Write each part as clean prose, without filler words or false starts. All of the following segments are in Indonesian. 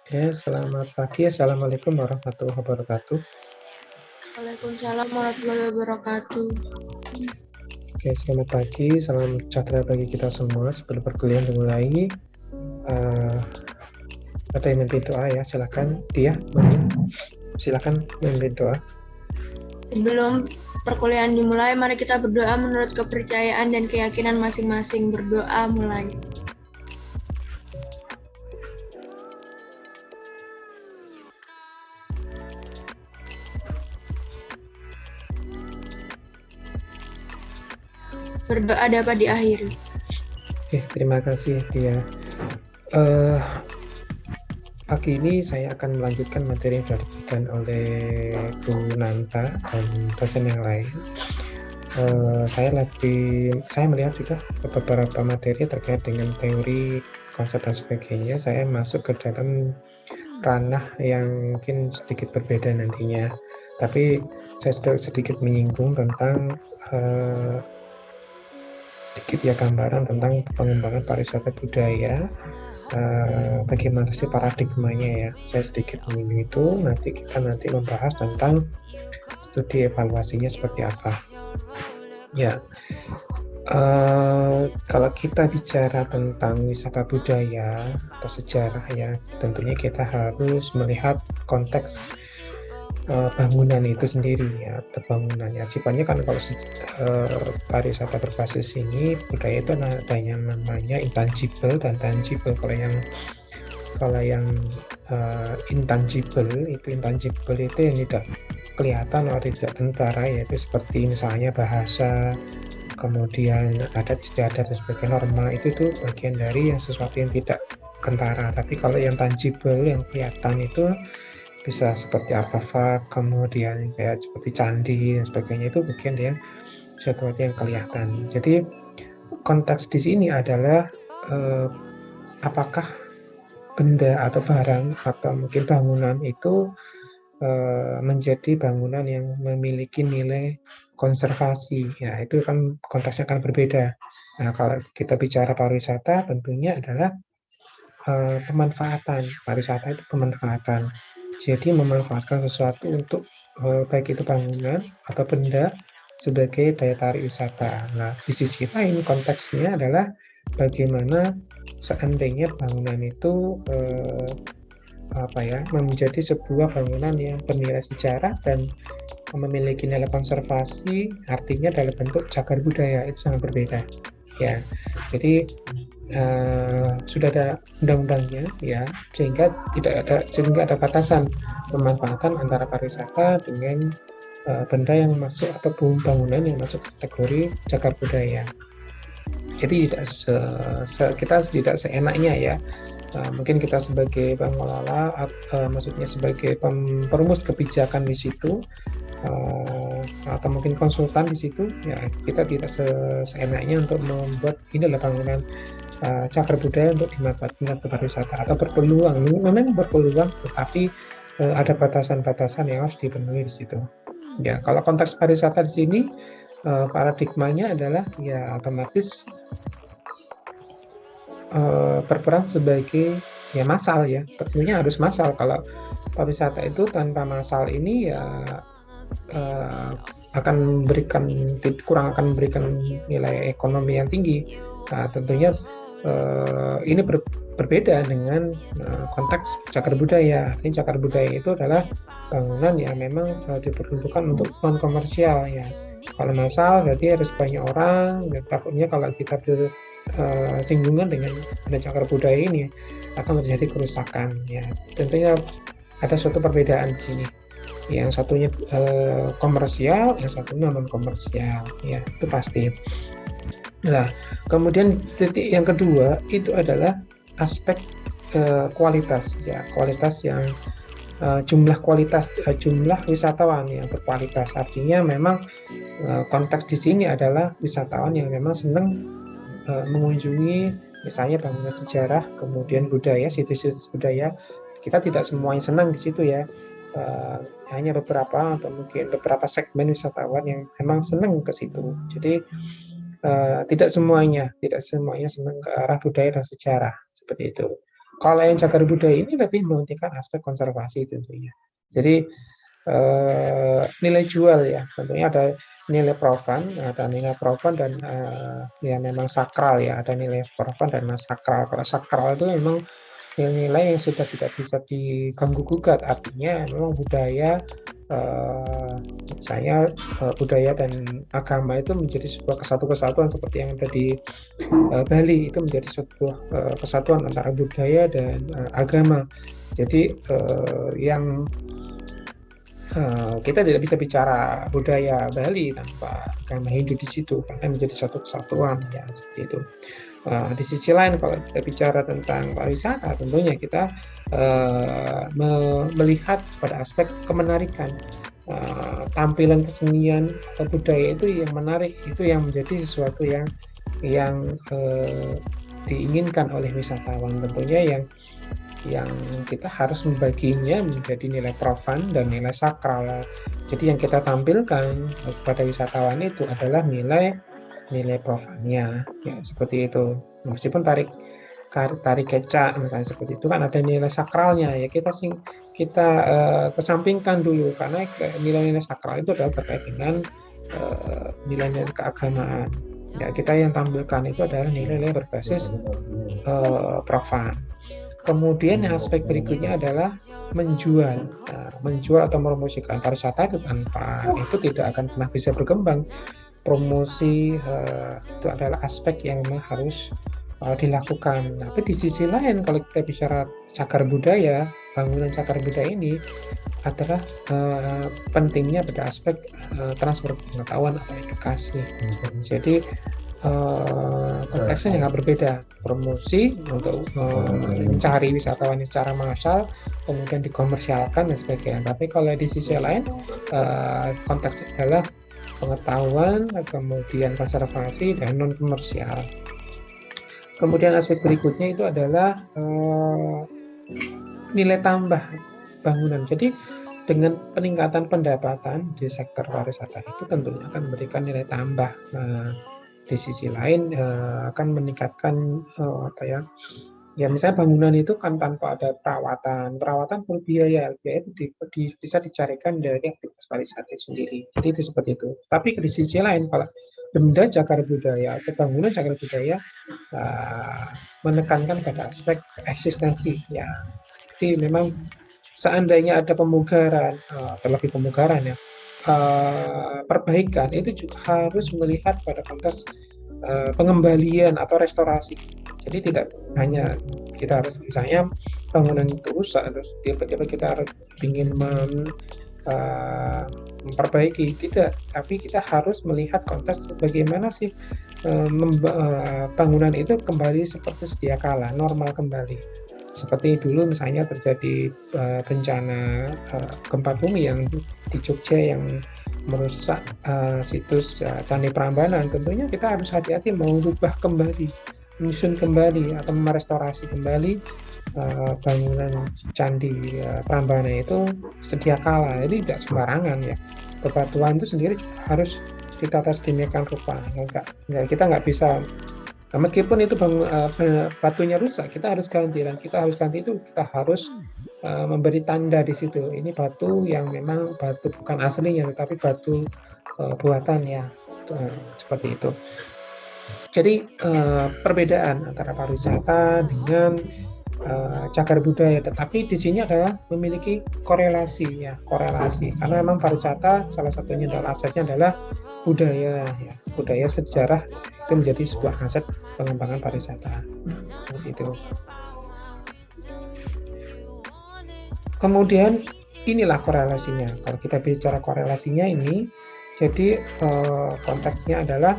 Oke, selamat pagi. Assalamualaikum warahmatullahi wabarakatuh. Waalaikumsalam warahmatullahi wabarakatuh. Oke, selamat pagi. Salam sejahtera bagi kita semua. Sebelum perkuliahan dimulai, ada yang memimpin doa ya. Silakan, Dia. Silakan memimpin doa. Sebelum perkuliahan dimulai, mari kita berdoa menurut kepercayaan dan keyakinan masing-masing. Berdoa mulai. Berdoa dapat diakhiri. Oke, terima kasih Dia. Pagi ini saya akan melanjutkan materi yang sudah diberikan oleh Bu Nanta dan dosen yang lain. Saya melihat juga beberapa materi terkait dengan teori, konsep dan sebagainya. Saya masuk ke dalam ranah yang mungkin sedikit berbeda nantinya. Tapi saya sudah sedikit menyinggung tentang sedikit ya gambaran tentang pengembangan pariwisata budaya. Bagaimana sih paradigmanya ya? Saya sedikit menyinggung itu. Nanti kita membahas tentang studi evaluasinya seperti apa. Ya, kalau kita bicara tentang wisata budaya atau sejarah ya, tentunya kita harus melihat konteks bangunan itu sendiri ya, atau bangunannya. Sifatnya kan kalau pariwisata berbasis ini budaya itu ada yang namanya intangible dan tangible. Kalau yang intangible itu yang tidak kelihatan atau tidak tentara, yaitu seperti misalnya bahasa, kemudian adat istiadat dan sebagainya, norma itu bagian dari yang sesuatu yang tidak kentara. Tapi kalau yang tangible yang kelihatan itu bisa seperti artefak, kemudian kayak seperti candi dan sebagainya, itu bagian dari sesuatu yang kelihatan. Jadi konteks di sini adalah apakah benda atau barang atau mungkin bangunan itu menjadi bangunan yang memiliki nilai konservasi. Ya, itu kan konteksnya kan berbeda. Nah, kalau kita bicara pariwisata, tentunya adalah pemanfaatan. Pariwisata itu pemanfaatan. Jadi memanfaatkan sesuatu untuk baik itu bangunan atau benda sebagai daya tarik wisata. Nah, di sisi lain konteksnya adalah bagaimana seandainya bangunan itu menjadi sebuah bangunan yang bernilai sejarah dan memiliki nilai konservasi, artinya dalam bentuk cagar budaya. Itu sangat berbeda ya. Jadi sudah ada undang-undangnya ya, sehingga tidak ada batasan pemanfaatan antara pariwisata dengan benda yang masuk atau bangunan yang masuk kategori cagar budaya. Jadi kita tidak seenaknya ya. Mungkin kita sebagai pengelola, maksudnya sebagai perumus kebijakan di situ, atau mungkin konsultan di situ, ya kita tidak seenaknya untuk membuat ini adalah bangunan cagar budaya untuk dimanfaatkan untuk pariwisata, atau memang berpeluang, tetapi ada batasan-batasan yang harus dipenuhi di situ. Ya, kalau konteks pariwisata di sini paradigmanya adalah ya otomatis berperan sebagai ya massal ya, tentunya harus massal. Kalau pariwisata itu tanpa massal ini ya kurang akan memberikan nilai ekonomi yang tinggi. Nah, tentunya ini berbeda dengan konteks cagar budaya. Ini cagar budaya itu adalah bangunan yang memang diperuntukkan untuk non komersial ya. Kalau massal berarti harus banyak orang, dan takutnya kalau kita bersinggungan dengan cagar budaya ini akan terjadi kerusakan ya. Tentunya ada suatu perbedaan di sini. Yang satunya komersial, yang satunya non komersial ya, itu pasti. Nah, kemudian titik yang kedua itu adalah aspek kualitas ya, kualitas yang jumlah wisatawan yang berkualitas. Artinya memang konteks di sini adalah wisatawan yang memang senang mengunjungi misalnya bangunan sejarah, kemudian budaya, situs-situs budaya. Kita tidak semuanya senang di situ ya. Hanya beberapa atau mungkin beberapa segmen wisatawan yang memang senang ke situ. Jadi tidak semuanya senang ke arah budaya dan sejarah. seperti itu. Kalau yang cagar budaya ini lebih mementingkan aspek konservasi tentunya. Jadi nilai jual ya, tentunya ada nilai profan dan ya memang sakral ya, ada nilai profan dan sakral. Kalau sakral itu memang nilai-nilai yang sudah tidak bisa diganggu gugat, artinya memang budaya misalnya budaya dan agama itu menjadi sebuah kesatuan seperti yang ada di Bali, itu menjadi sebuah kesatuan antara budaya dan agama. Jadi yang kita tidak bisa bicara budaya Bali tanpa agama Hindu di situ, karena menjadi satu kesatuan ya seperti itu. Di sisi lain kalau kita bicara tentang pariwisata, tentunya kita melihat pada aspek kemenarikan, tampilan kesenian atau budaya itu yang menarik, itu yang menjadi sesuatu yang diinginkan oleh wisatawan, tentunya yang kita harus membaginya menjadi nilai profan dan nilai sakral. Jadi yang kita tampilkan kepada wisatawan itu adalah nilai profannya, ya seperti itu. Meskipun tari kecak misalnya seperti itu kan ada nilai sakralnya, ya kita kesampingkan dulu, karena nilai-nilai sakral itu adalah terkait dengan nilai-nilai keagamaan. Ya, kita yang tampilkan itu adalah nilai-nilai berbasis profan. Kemudian yang aspek berikutnya adalah menjual atau mempromosikan pariwisata itu. Tanpa itu tidak akan pernah bisa berkembang. Promosi itu adalah aspek yang memang harus dilakukan. Tapi di sisi lain kalau kita bicara cagar budaya, bangunan cagar budaya ini adalah pentingnya pada aspek transfer pengetahuan atau edukasi. Jadi konteksnya sangat berbeda. Promosi untuk mencari wisatawan secara massal, kemudian dikomersialkan dan sebagainya. Tapi kalau di sisi lain konteksnya adalah pengetahuan, kemudian konservasi dan non komersial. Kemudian aspek berikutnya itu adalah nilai tambah bangunan. Jadi dengan peningkatan pendapatan di sektor pariwisata itu tentunya akan memberikan nilai tambah. Di sisi lain akan meningkatkan ya misalnya bangunan itu kan tanpa ada perawatan berbiaya itu bisa dicarikan dari aktivitas pariwisata sendiri. Jadi itu seperti itu. Tapi di sisi lain kalau benda cagar budaya atau bangunan cagar budaya menekankan pada aspek eksistensi ya. Jadi memang seandainya ada pemugaran, terlebih pemugaran ya, perbaikan itu juga harus melihat pada konteks pengembalian atau restorasi. Jadi tidak hanya kita harus misalnya bangunan itu rusak terus tiba-tiba kita harus ingin memperbaiki, tidak, tapi kita harus melihat konteks bagaimana sih bangunan itu kembali seperti sedia kala, normal kembali. Seperti dulu misalnya terjadi bencana gempa bumi yang di Jogja yang merusak situs Candi Prambanan, tentunya kita harus hati-hati mengubah kembali, menyusun kembali atau merestorasi kembali bangunan Candi Prambanan itu sedia kala. Jadi tidak sembarangan ya. Bebatuan itu sendiri juga harus ditata sedemikian rupa. Kita nggak bisa, meskipun itu batunya rusak, kita harus ganti, dan kita harus ganti itu kita harus memberi tanda di situ. Ini batu yang memang batu bukan aslinya, tetapi batu buatan ya, seperti itu. Jadi perbedaan antara pariwisata dengan cagar budaya, tetapi di sini adalah memiliki korelasi karena memang pariwisata salah satunya adalah asetnya adalah budaya ya. Budaya sejarah itu menjadi sebuah aset pengembangan pariwisata seperti itu. Kemudian inilah korelasinya. Kalau kita bicara korelasinya ini, jadi konteksnya adalah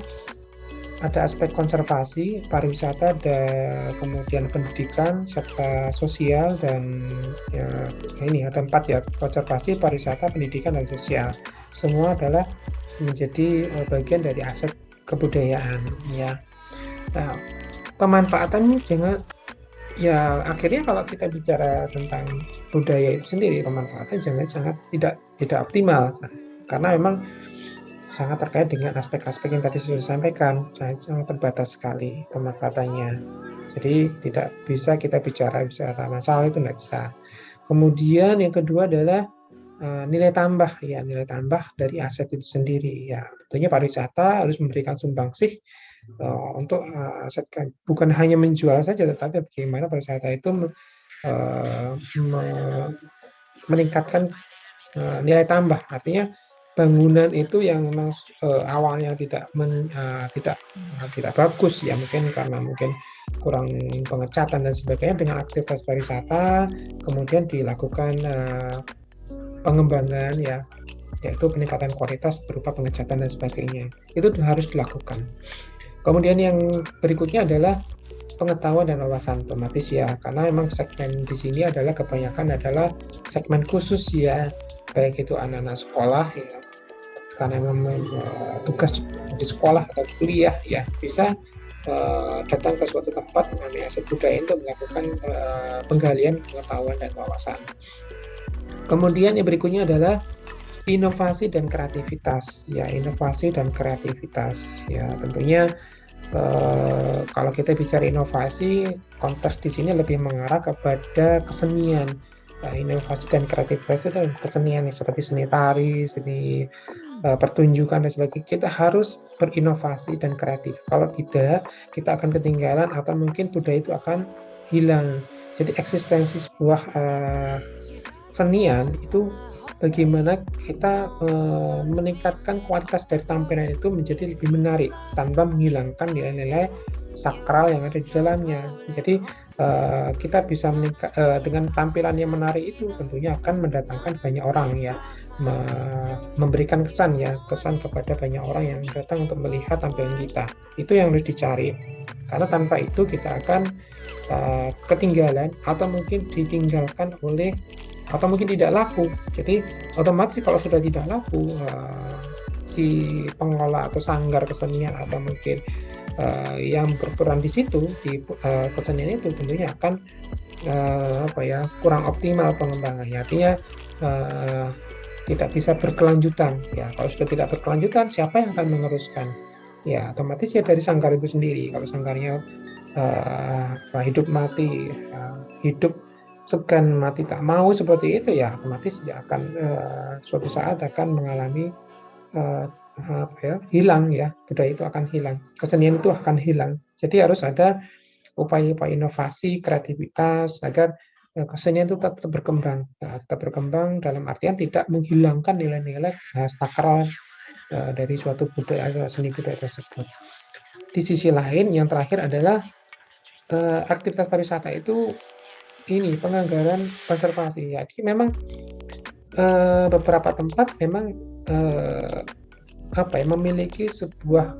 ada aspek konservasi, pariwisata, dan kemudian pendidikan serta sosial, dan ya, ini ada 4 ya: konservasi, pariwisata, pendidikan, dan sosial. Semua adalah menjadi bagian dari aset kebudayaan ya. Nah, pemanfaatannya jangan ya, akhirnya kalau kita bicara tentang budaya itu sendiri, pemanfaatan sangat tidak optimal karena memang sangat terkait dengan aspek-aspek yang tadi sudah disampaikan, sangat terbatas sekali pemanfaatannya. Jadi tidak bisa kita bicara masalah itu nggak bisa. Kemudian yang kedua adalah nilai tambah ya, nilai tambah dari aset itu sendiri ya. Tentunya pariwisata harus memberikan sumbangsih untuk aset, bukan hanya menjual saja, tetapi bagaimana pariwisata itu meningkatkan nilai tambah. Artinya bangunan itu yang memang awalnya tidak bagus ya, mungkin karena kurang pengecatan dan sebagainya, dengan aktivitas pariwisata kemudian dilakukan pengembangan ya, yaitu peningkatan kualitas berupa pengecatan dan sebagainya. Itu harus dilakukan. Kemudian yang berikutnya adalah pengetahuan dan wawasan, otomatis ya, karena memang segmen di sini adalah kebanyakan adalah segmen khusus ya, baik itu anak-anak sekolah ya, karena memang tugas di sekolah atau kuliah ya, bisa datang ke suatu tempat mengenai aset budaya untuk melakukan penggalian pengetahuan dan wawasan. Kemudian yang berikutnya adalah inovasi dan kreativitas ya, inovasi dan kreativitas ya. Tentunya kalau kita bicara inovasi, konteks di sini lebih mengarah kepada kesenian. Nah, inovasi dan kreativitas itu kesenian seperti seni tari, seni pertunjukan dan sebagainya. Kita harus berinovasi dan kreatif. Kalau tidak, kita akan ketinggalan atau mungkin budaya itu akan hilang. Jadi eksistensi sebuah kesenian itu bagaimana kita meningkatkan kualitas dari tampilan itu menjadi lebih menarik tanpa menghilangkan nilai-nilai sakral yang ada di dalamnya. Jadi kita bisa dengan tampilan yang menarik itu tentunya akan mendatangkan banyak orang ya, memberikan kesan kepada banyak orang yang datang untuk melihat tampilan kita. Itu yang harus dicari, karena tanpa itu kita akan ketinggalan atau mungkin ditinggalkan oleh, atau mungkin tidak laku. Jadi otomatis kalau sudah tidak laku, si pengelola atau sanggar kesenian atau mungkin yang berperan di situ di kesenian itu tentunya akan kurang optimal pengembangannya. Artinya tidak bisa berkelanjutan ya. Kalau sudah tidak berkelanjutan, siapa yang akan meneruskan? Ya otomatis ya dari sanggar itu sendiri. Kalau sanggarnya hidup mati, hidup segan mati tak mau seperti itu ya, otomatis dia akan suatu saat akan mengalami hilang ya, budaya itu akan hilang, kesenian itu akan hilang. Jadi harus ada upaya-upaya inovasi, kreativitas agar kesenian itu tetap berkembang, tetap berkembang dalam artian tidak menghilangkan nilai-nilai sakral dari suatu budaya, seni budaya tersebut. Di sisi lain, yang terakhir adalah aktivitas pariwisata itu ini penganggaran konservasi. Jadi memang beberapa tempat memang memiliki sebuah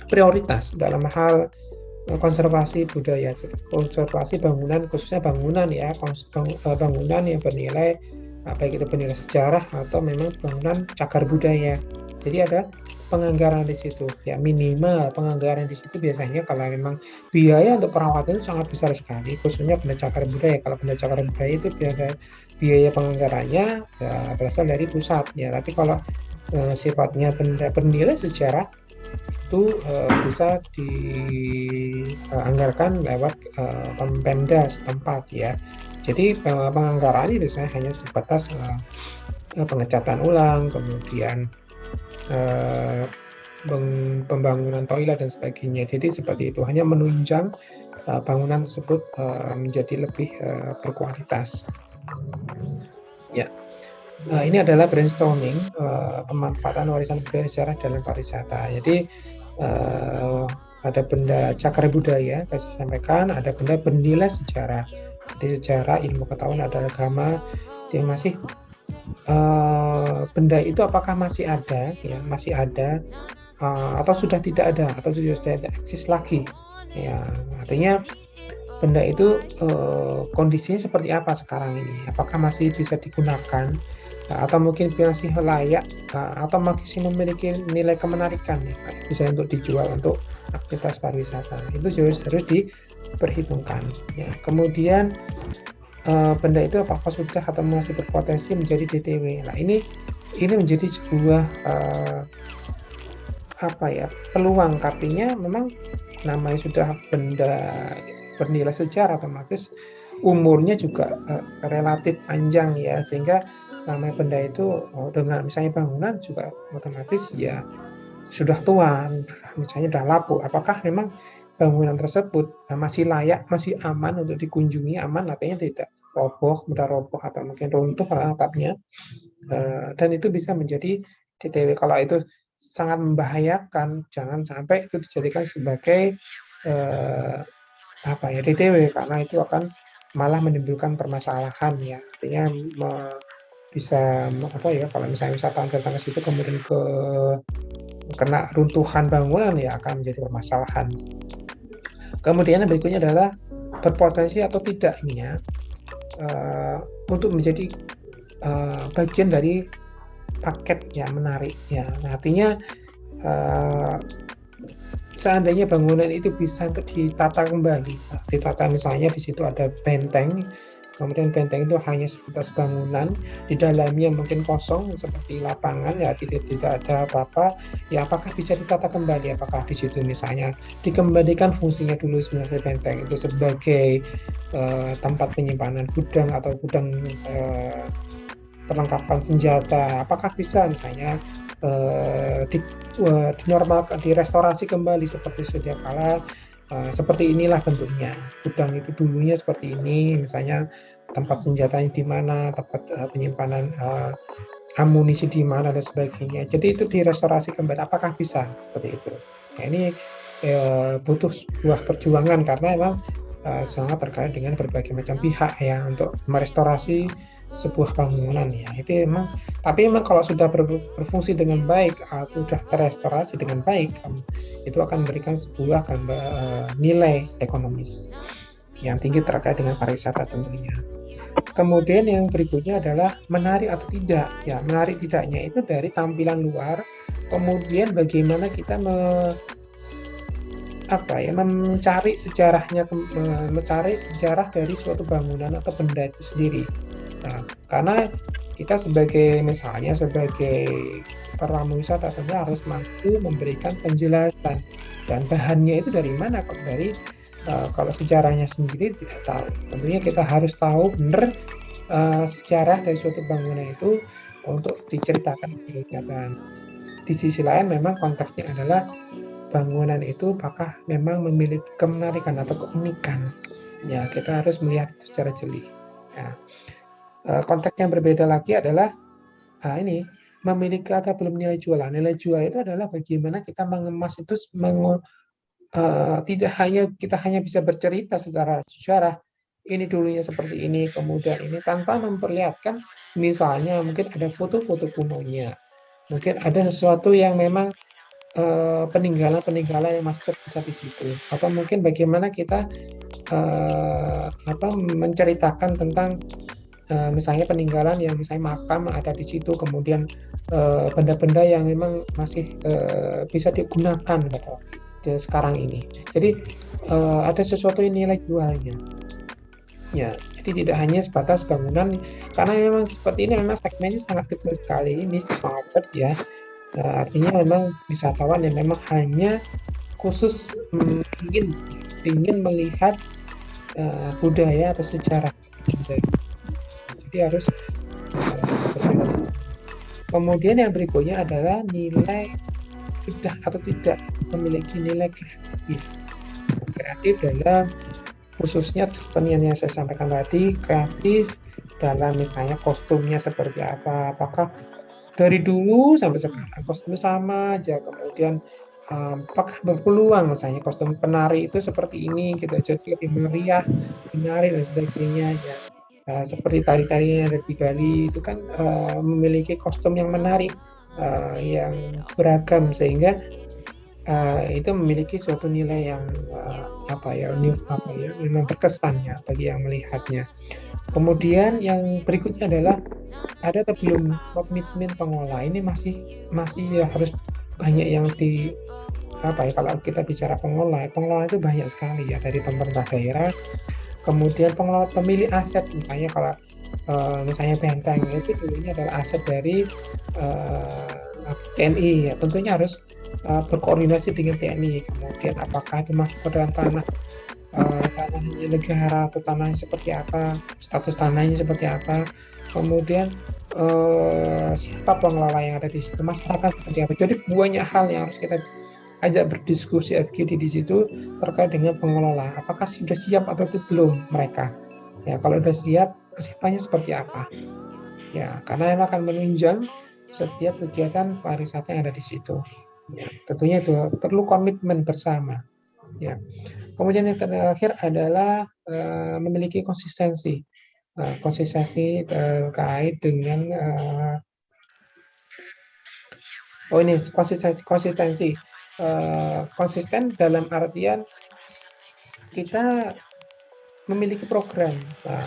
prioritas dalam hal konservasi budaya, konservasi bangunan, khususnya bangunan ya, bangunan yang bernilai baik itu bernilai sejarah atau memang bangunan cagar budaya. Jadi ada penganggaran di situ ya, minimal penganggaran di situ biasanya kalau memang biaya untuk perawatan itu sangat besar sekali, khususnya benda cagar budaya. Kalau benda cagar budaya itu biaya penganggarannya ya, berasal dari pusat ya, tapi kalau sifatnya benda bernilai sejarah itu bisa dianggarkan lewat Pemda setempat ya. Jadi penganggaran ini biasanya hanya sebatas pengecatan ulang, kemudian pembangunan toilet dan sebagainya. Jadi seperti itu, hanya menunjang bangunan tersebut menjadi lebih berkualitas. Ya, ini adalah brainstorming pemanfaatan warisan budaya sejarah dalam pariwisata. Jadi ada benda cagar budaya, saya sampaikan, ada benda bernilai sejarah. Jadi sejarah, ilmu pengetahuan, ada agama yang masih benda itu apakah masih ada ya, masih ada atau sudah tidak ada atau sudah tidak eksis lagi ya. Artinya benda itu kondisinya seperti apa sekarang ini, apakah masih bisa digunakan atau mungkin masih layak atau masih memiliki nilai kemenarikan ya, bisa untuk dijual untuk aktivitas pariwisata. Itu harus diperhitungkan ya. Kemudian benda itu apakah sudah atau masih berpotensi menjadi DTW. Nah ini menjadi sebuah peluang, artinya memang namanya sudah benda bernilai sejarah, otomatis umurnya juga relatif panjang ya, sehingga namanya benda itu dengan misalnya bangunan juga otomatis ya sudah tua, misalnya sudah lapuk. Apakah memang bangunan tersebut masih layak, masih aman untuk dikunjungi, aman artinya tidak roboh, mudah roboh atau mungkin runtuh atapnya. Dan itu bisa menjadi DTW. Kalau itu sangat membahayakan, jangan sampai itu dijadikan sebagai DTW, karena itu akan malah menimbulkan permasalahan ya. Artinya bisa kalau misalnya wisatawan datang ke situ kemudian kena runtuhan bangunan ya akan menjadi permasalahan. Kemudian yang berikutnya adalah berpotensi atau tidaknya untuk menjadi bagian dari paket yang menarik ya. Artinya seandainya bangunan itu bisa untuk ditata kembali, ditata misalnya di situ ada benteng, kemudian benteng itu hanya sebatas bangunan, di dalamnya mungkin kosong seperti lapangan ya, tidak ada apa-apa ya, apakah bisa ditata kembali? Apakah di situ misalnya dikembalikan fungsinya dulu sebenarnya benteng itu sebagai tempat penyimpanan gudang atau gudang perlengkapan senjata, apakah bisa misalnya dinormalkan, direstorasi kembali seperti sedia kala, seperti inilah bentuknya. Gudang itu dulunya seperti ini, misalnya tempat senjatanya di mana, tempat penyimpanan amunisi di mana dan sebagainya. Jadi itu direstorasi kembali, apakah bisa seperti itu? Nah, ini butuh sebuah perjuangan karena memang sangat terkait dengan berbagai macam pihak ya untuk merestorasi sebuah bangunan ya. Itu memang, tapi memang kalau sudah berfungsi dengan baik atau sudah terestorasi dengan baik, itu akan memberikan sebuah nilai ekonomis yang tinggi terkait dengan pariwisata tentunya. Kemudian yang berikutnya adalah menarik atau tidak ya. Menarik tidaknya itu dari tampilan luar, kemudian bagaimana kita mencari sejarahnya, mencari sejarah dari suatu bangunan atau benda itu sendiri. Nah, karena kita sebagai peramu wisata tentunya harus mampu memberikan penjelasan, dan bahannya itu dari mana? Kalau sejarahnya sendiri tidak tahu, tentunya kita harus tahu benar sejarah dari suatu bangunan itu untuk diceritakan ke kegiatan. Di sisi lain memang konteksnya adalah bangunan itu apakah memang memiliki kemenarikan atau keunikan ya, kita harus melihat itu secara jeli ya. Konteks yang berbeda lagi adalah ini memiliki atau belum nilai jual. Nilai jual itu adalah bagaimana kita mengemas itu, tidak hanya kita bisa bercerita secara sejarah ini dulunya seperti ini, kemudian ini, tanpa memperlihatkan misalnya mungkin ada foto-foto kunonya, mungkin ada sesuatu yang memang peninggalan yang masih tersisa di situ, atau mungkin bagaimana kita menceritakan tentang misalnya peninggalan yang misalnya makam ada di situ, kemudian benda-benda yang memang masih bisa digunakan sekarang ini. Jadi ada sesuatu yang nilai jualnya. Ya, jadi tidak hanya sebatas bangunan, karena memang seperti ini memang segmennya sangat kecil sekali, ini market ya. Artinya memang wisatawan yang memang hanya khusus ingin melihat budaya atau sejarah. Jadi harus berjelas. Kemudian yang berikutnya adalah nilai sudah atau tidak memiliki nilai kreatif dalam khususnya kesenian yang saya sampaikan tadi, kreatif dalam misalnya kostumnya seperti apa, apakah dari dulu sampai sekarang kostumnya sama aja, kemudian apakah berpeluang misalnya kostum penari itu seperti ini gitu, jadi lebih meriah, menarik dan sebagainya ya. Seperti tari-tarian dari Bali itu kan memiliki kostum yang menarik, yang beragam, sehingga itu memiliki suatu nilai yang memang berkesan ya bagi yang melihatnya. Kemudian yang berikutnya adalah ada atau belum komitmen pengelola. Ini masih ya harus banyak yang kalau kita bicara pengelola itu banyak sekali ya, dari pemerintah daerah, kemudian pengelola, pemilik aset, misalnya kalau misalnya benteng itu dulunya adalah aset dari TNI ya, tentunya harus berkoordinasi dengan TNI. Kemudian apakah itu masuk ke dalam tanahnya negara atau tanahnya seperti apa, status tanahnya seperti apa, kemudian siapa pengelola yang ada di situ, masyarakat seperti apa. Jadi banyak hal yang harus kita ajak berdiskusi FGD di situ terkait dengan pengelola. Apakah sudah siap atau belum mereka? Ya, kalau sudah siap, kesiapannya seperti apa? Ya, karena yang akan menunjang setiap kegiatan pariwisata yang ada di situ. Ya, tentunya itu perlu komitmen bersama. Ya. Kemudian yang terakhir adalah memiliki konsistensi. Konsistensi terkait dengan konsistensi konsisten dalam artian kita memiliki program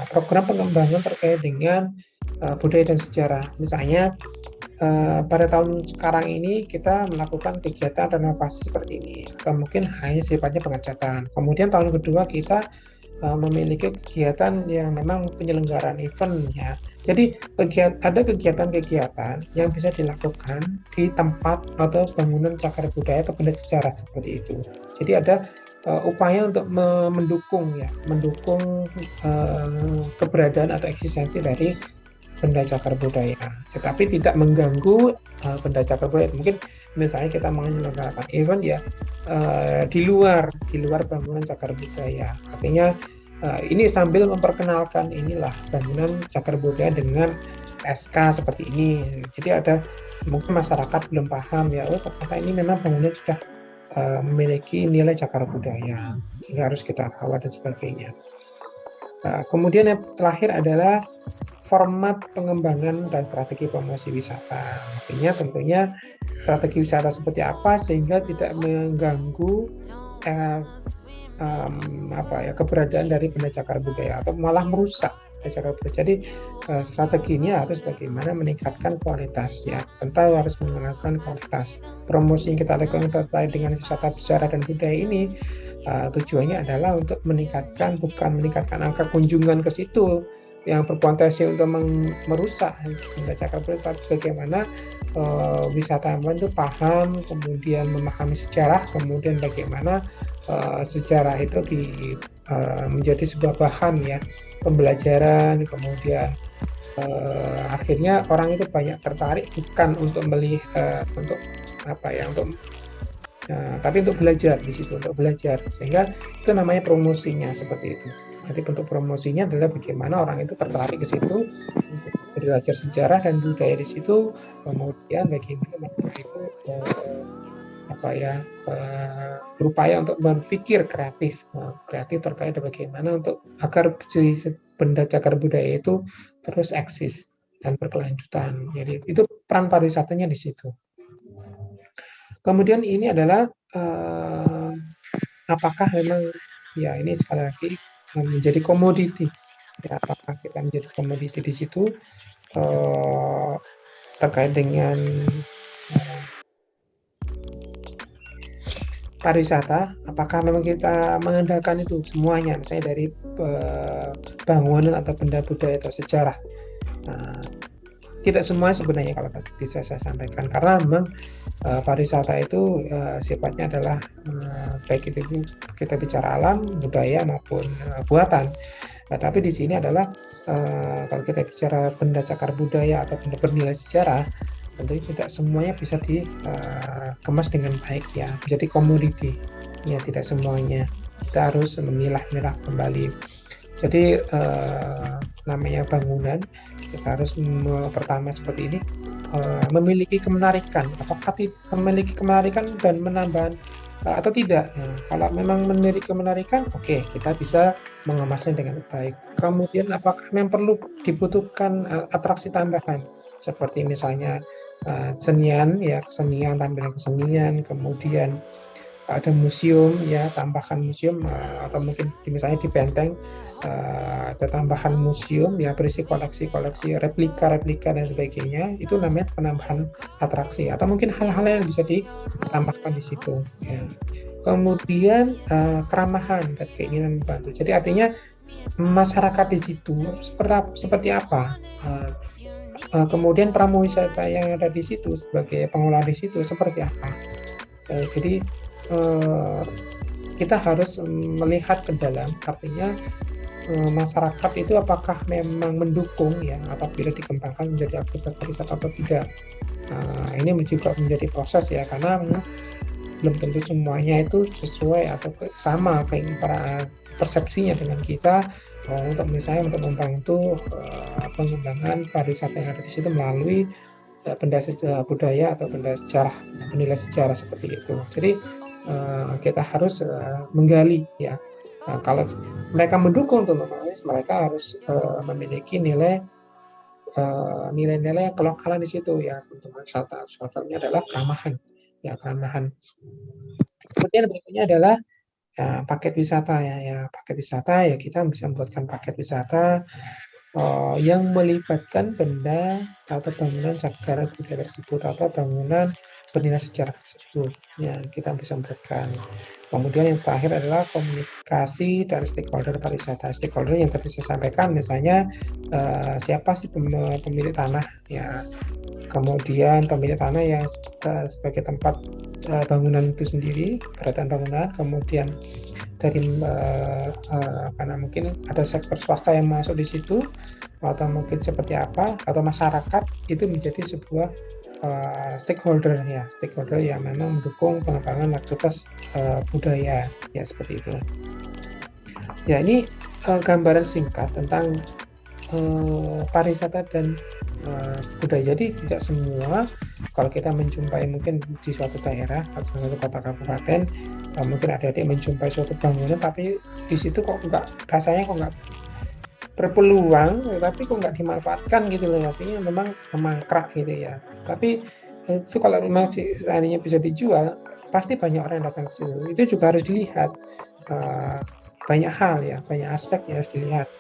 pengembangan terkait dengan budaya dan sejarah. Misalnya pada tahun sekarang ini kita melakukan kegiatan renovasi seperti ini, atau mungkin hanya sifatnya pengecatan. Kemudian tahun kedua kita memiliki kegiatan yang memang penyelenggaraan event ya. Jadi ada kegiatan-kegiatan yang bisa dilakukan di tempat atau bangunan cagar budaya atau benda sejarah seperti itu. Jadi ada upaya untuk mendukung keberadaan atau eksistensi dari benda cagar budaya, tetapi tidak mengganggu benda cagar budaya. Mungkin misalnya kita menyelenggarakan event ya di luar bangunan cagar budaya. Artinya ini sambil memperkenalkan inilah bangunan cagar budaya dengan SK seperti ini. Jadi ada mungkin masyarakat belum paham ya, ternyata ini memang bangunan sudah memiliki nilai cagar budaya, sehingga harus kita rawat dan sebagainya. Kemudian yang terakhir adalah format pengembangan dan strategi promosi wisata. Artinya tentunya strategi wisata seperti apa sehingga tidak mengganggu keberadaan dari benda cagar budaya atau malah merusak benda cagar budaya. Jadi strateginya harus bagaimana meningkatkan kualitas ya. Tentu harus mengenalkan kualitas. Promosi yang kita lakukan terkait dengan wisata sejarah dan budaya ini tujuannya adalah untuk bukan meningkatkan angka kunjungan ke situ yang berpotensi untuk merusak benda cagar budaya, tapi bagaimana wisatawan itu paham, kemudian memahami sejarah, kemudian bagaimana sejarah itu menjadi sebuah bahan ya pembelajaran, kemudian akhirnya orang itu banyak tertarik bukan untuk melihat tapi untuk belajar di situ, untuk belajar, sehingga itu namanya promosinya seperti itu. Jadi bentuk promosinya adalah bagaimana orang itu tertarik ke situ untuk belajar sejarah dan budaya di situ, kemudian bagaimana mereka itu berupaya untuk berpikir kreatif terkait bagaimana untuk agar benda cagar budaya itu terus eksis dan berkelanjutan. Jadi itu peran pariwisatanya di situ. Kemudian ini adalah apakah memang ya ini sekali lagi menjadi komoditi. Ya, apakah kita menjadi komoditi di situ terkait dengan pariwisata, apakah memang kita mengandalkan itu semuanya, misalnya dari bangunan atau benda budaya atau sejarah. Tidak semuanya sebenarnya kalau bisa saya sampaikan, karena memang pariwisata itu sifatnya adalah baik itu kita bicara alam, budaya maupun buatan. Tapi di sini adalah kalau kita bicara benda cagar budaya atau benda bernilai sejarah, tentunya tidak semuanya bisa dikemas dengan baik ya, menjadi komoditi ya, tidak semuanya. Kita harus memilah-milah kembali. Jadi namanya bangunan, kita harus pertama seperti ini, memiliki kemenarikan. Apakah memiliki kemenarikan dan menambah atau tidak? Nah, kalau memang memiliki kemenarikan, oke, kita bisa mengemasnya dengan baik. Kemudian apakah memang perlu dibutuhkan atraksi tambahan seperti misalnya kesenian, tampilan kesenian, kemudian ada museum ya, tambahkan museum, atau mungkin misalnya di Benteng ada tambahan museum ya, berisi koleksi-koleksi replika dan sebagainya. Itu namanya penambahan atraksi, atau mungkin hal-hal yang bisa ditambahkan di situ ya. Kemudian keramahan dan keinginan membantu. Jadi artinya masyarakat di situ seperti apa, kemudian pramu wisata yang ada di situ sebagai pengelola di situ seperti apa. Jadi kita harus melihat ke dalam, artinya masyarakat itu apakah memang mendukung ya apabila dikembangkan menjadi aktivitas pariwisata atau tidak. Ini juga menjadi proses ya, karena belum tentu semuanya itu sesuai atau sama kayak persepsinya dengan kita untuk misalnya untuk membantu pengembangan pariwisata yang ada di situ melalui benda sejarah budaya atau benda sejarah, nilai sejarah seperti itu. Jadi kita harus menggali ya. Kalau mereka mendukung untuk mereka harus memiliki nilai-nilai kelokalan di situ ya. Untuk syaratnya adalah keramahan ya, keramahan. Kemudian berikutnya adalah paket wisata ya. Paket wisata ya, kita bisa membuatkan paket wisata yang melibatkan benda atau bangunan cagar budaya tersebut atau bangunan bernilai sejarah tersebut ya, kita bisa membuatkan. Kemudian yang terakhir adalah komunikasi dan stakeholder pariwisata. Stakeholder yang tadi saya sampaikan, misalnya siapa sih pemilik tanah ya, kemudian pemilik tanah yang sebagai tempat bangunan itu sendiri, keberadaan bangunan, kemudian dari karena mungkin ada sektor swasta yang masuk di situ, atau mungkin seperti apa, atau masyarakat, itu menjadi sebuah stakeholder ya, stakeholder yang memang mendukung pengembangan aktivitas budaya ya, seperti itu. Ya, ini gambaran singkat tentang pariwisata dan budaya. Jadi tidak semua, kalau kita menjumpai mungkin di suatu daerah atau suatu kota kabupaten, mungkin adik-adik menjumpai suatu bangunan tapi di situ kok rasanya kok nggak berpeluang, tapi kok nggak dimanfaatkan gitu loh, artinya memang memangkrak gitu ya. Tapi itu kalau memang seandainya bisa dijual, pasti banyak orang yang datang ke situ. Itu juga harus dilihat banyak hal ya, banyak aspek yang harus dilihat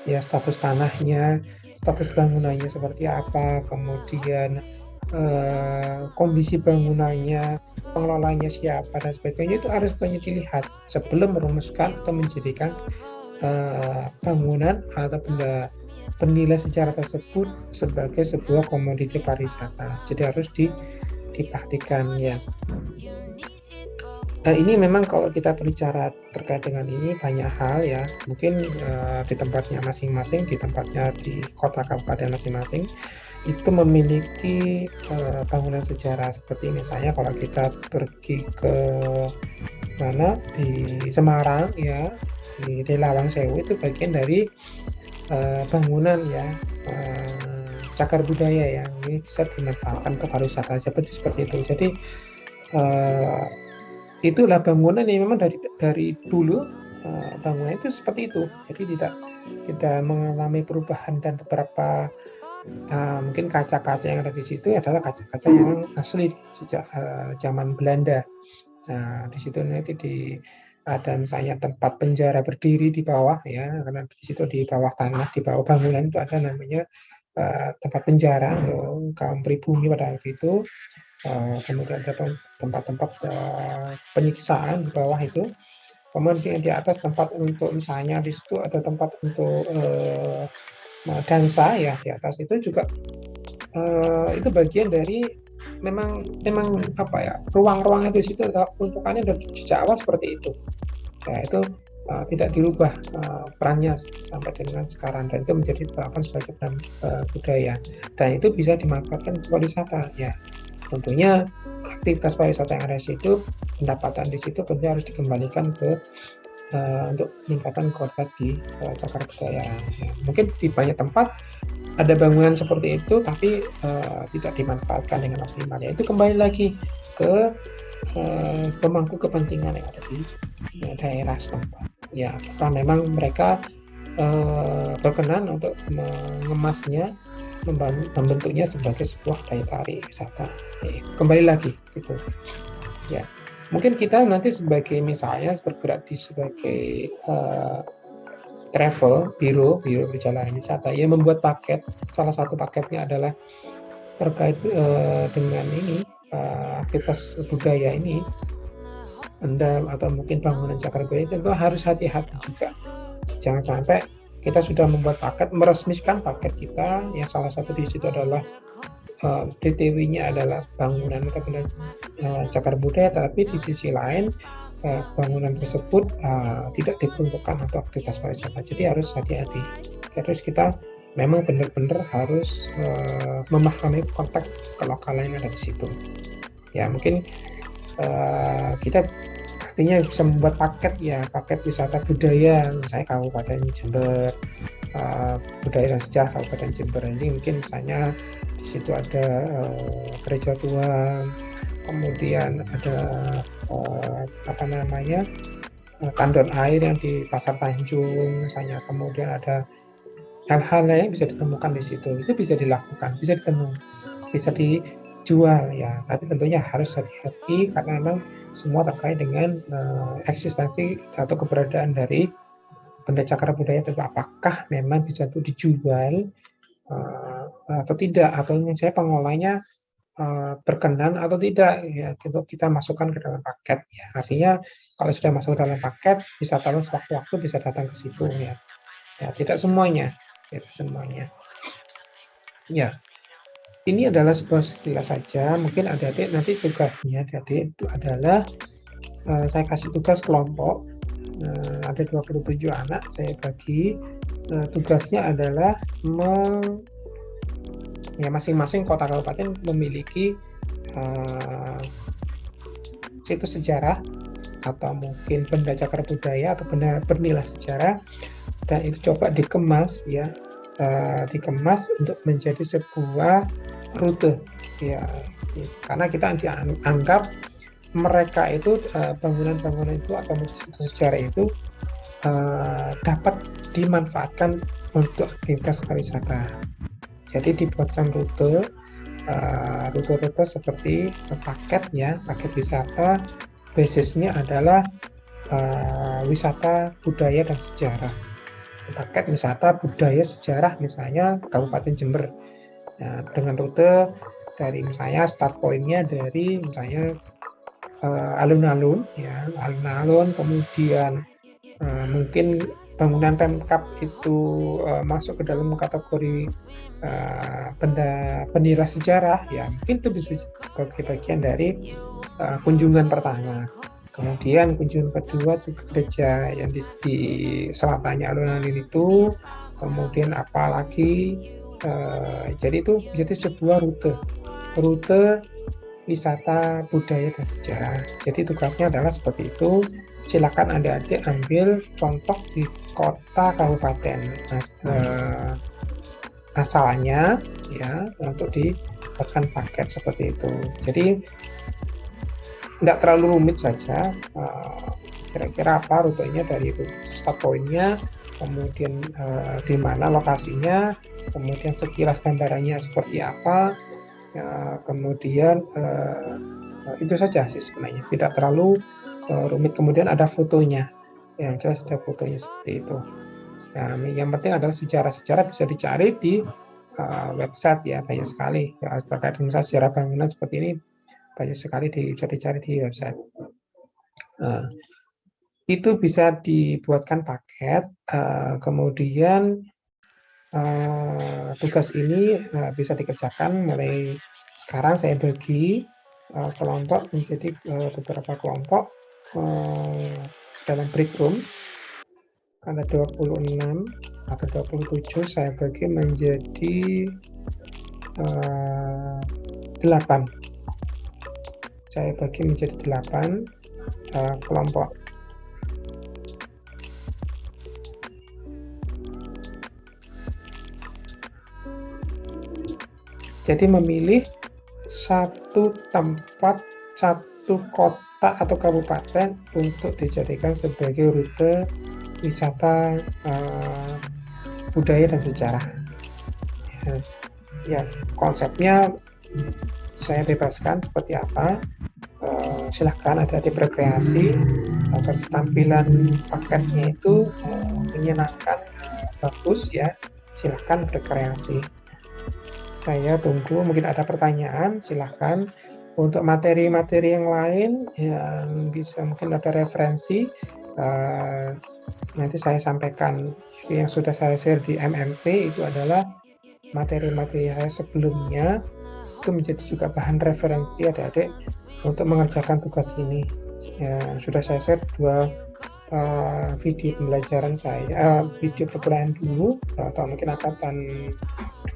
ya, status tanahnya, status bangunannya seperti apa, kemudian kondisi bangunannya, pengelolanya siapa dan sebagainya, itu harus banyak dilihat sebelum merumuskan atau menjadikan bangunan atau benda bernilai sejarah tersebut sebagai sebuah komoditi pariwisata. Jadi harus diperhatikan ya. Ini memang kalau kita berbicara terkait dengan ini banyak hal ya, mungkin di tempatnya masing-masing, di tempatnya di kota kabupaten masing-masing itu memiliki bangunan sejarah. Seperti misalnya kalau kita pergi ke mana di Semarang ya, di Lawang Sewu, itu bagian dari bangunan ya, cagar budaya yang ini bisa dimanfaatkan untuk pariwisata seperti itu. Jadi itulah bangunan yang memang dari dulu bangunan itu seperti itu. Jadi tidak mengalami perubahan, dan beberapa mungkin kaca-kaca yang ada di situ adalah kaca-kaca yang asli sejak zaman Belanda. Nah, di situ nanti ada misalnya tempat penjara berdiri di bawah ya, karena di situ di bawah tanah, di bawah bangunan itu ada namanya tempat penjara untuk kaum pribumi pada waktu itu. Kemudian ada tempat-tempat penyiksaan di bawah itu. Kemudian di atas tempat untuk misalnya di situ ada tempat untuk dansa ya, di atas itu juga itu bagian dari memang apa ya, ruang-ruang itu di situ untukannya dari sejak awal seperti itu. Ya, itu tidak dirubah perannya sampai dengan sekarang, dan itu menjadi ditetapkan sebagai peran budaya, dan itu bisa dimanfaatkan untuk wisata ya. Tentunya aktivitas pariwisata yang ada di situ, pendapatan di situ tentunya harus dikembalikan ke untuk meningkatkan kualitas di cagar budaya. Ya, mungkin di banyak tempat ada bangunan seperti itu tapi tidak dimanfaatkan dengan optimal. Ya, itu kembali lagi ke pemangku kepentingan yang ada di daerah setempat. Ya, apakah memang mereka berkenan untuk mengemasnya, membentuknya sebagai sebuah daya tarik wisata. Kembali lagi gitu. Ya, mungkin kita nanti sebagai misalnya bergerak di sebagai travel biro perjalanan wisata ya, membuat paket. Salah satu paketnya adalah terkait dengan ini aktivitas budaya ini, benda atau mungkin bangunan cagar budaya, itu harus hati-hati juga. Jangan sampai kita sudah membuat paket, meresmikan paket kita yang salah satu di situ adalah DTW-nya adalah bangunan atau benda cagar budaya, tapi di sisi lain bangunan tersebut tidak diperuntukkan untuk aktivitas pariwisata. Jadi harus hati-hati. Terus kita memang benar-benar harus memahami konteks kelokalan yang ada di situ. Ya mungkin kita artinya bisa membuat paket wisata budaya, misalnya Kabupaten Jember, budaya dan sejarah Kabupaten Jember. Jadi mungkin misalnya di situ ada gereja tua, kemudian ada tandon air yang di Pasar Tanjung misalnya, kemudian ada hal-hal yang bisa ditemukan di situ. Itu bisa dilakukan, bisa ditemui, bisa dijual ya, tapi tentunya harus hati-hati karena memang semua terkait dengan eksistensi atau keberadaan dari benda cagar budaya itu, apakah memang bisa itu dijual atau tidak, atau saya pengolahnya berkenan atau tidak ya, untuk kita masukkan ke dalam paket ya. Artinya kalau sudah masuk ke dalam paket, wisatawan sewaktu-waktu bisa datang ke situ ya. Ya tidak semuanya, ya. Ini adalah sebuah sekilas saja, mungkin adik-adik nanti tugasnya adik-adik itu adalah saya kasih tugas kelompok, ada 27 anak, saya bagi tugasnya adalah masing-masing kota kabupaten memiliki situs sejarah atau mungkin benda cagar budaya atau benda bernilai sejarah, dan itu coba dikemas ya, dikemas untuk menjadi sebuah rute ya, karena kita dianggap mereka itu bangunan-bangunan itu atau situs sejarah itu dapat dimanfaatkan untuk aktivitas pariwisata. Jadi dibuatkan rute seperti paket ya, paket wisata, basisnya adalah wisata budaya dan sejarah. Paket wisata budaya sejarah misalnya Kabupaten Jember, dengan rute dari misalnya start point-nya dari misalnya alun-alun ya, kemudian mungkin bangunan Pemkab itu masuk ke dalam kategori benda bernilai sejarah ya, mungkin itu bisa sebagai bagian dari kunjungan pertama. Kemudian kunjungan kedua itu ke gereja yang di selatannya alun-alun itu, kemudian apalagi jadi itu menjadi sebuah rute wisata budaya dan sejarah. Jadi tugasnya adalah seperti itu. Silakan adik-adik ambil contoh di kota kabupaten asalnya ya, untuk dibuatkan paket seperti itu. Jadi tidak terlalu rumit saja, kira-kira apa rutenya dari start point-nya, kemudian di mana lokasinya, kemudian sekilas gambarannya seperti apa, kemudian itu saja sih sebenarnya, tidak terlalu rumit. Kemudian ada fotonya, yang jelas ada fotonya seperti itu. Nah, yang penting adalah sejarah-sejarah bisa dicari di website ya, banyak sekali ya, terkait dengan sejarah bangunan seperti ini banyak sekali bisa dicari di website. Itu bisa dibuatkan paket, kemudian tugas ini bisa dikerjakan mulai sekarang. Saya bagi kelompok menjadi beberapa kelompok dalam break room, ada 26 atau 27, saya bagi menjadi 8. Saya bagi menjadi 8 kelompok. Jadi memilih satu tempat, satu kota atau kabupaten untuk dijadikan sebagai rute wisata budaya dan sejarah. Ya, konsepnya saya bebaskan seperti apa. Silahkan adik-adik berkreasi agar tampilan paketnya itu menyenangkan, bagus ya. Silahkan berkreasi. Saya tunggu, mungkin ada pertanyaan, silahkan. Untuk materi-materi yang lain yang bisa mungkin ada referensi, nanti saya sampaikan. Yang sudah saya share di MMP itu adalah materi-materi saya sebelumnya, itu menjadi juga bahan referensi adik-adik untuk mengerjakan tugas ini. Ya, sudah saya share dua video pembelajaran saya, video perkuliahan dulu atau mungkin angkatan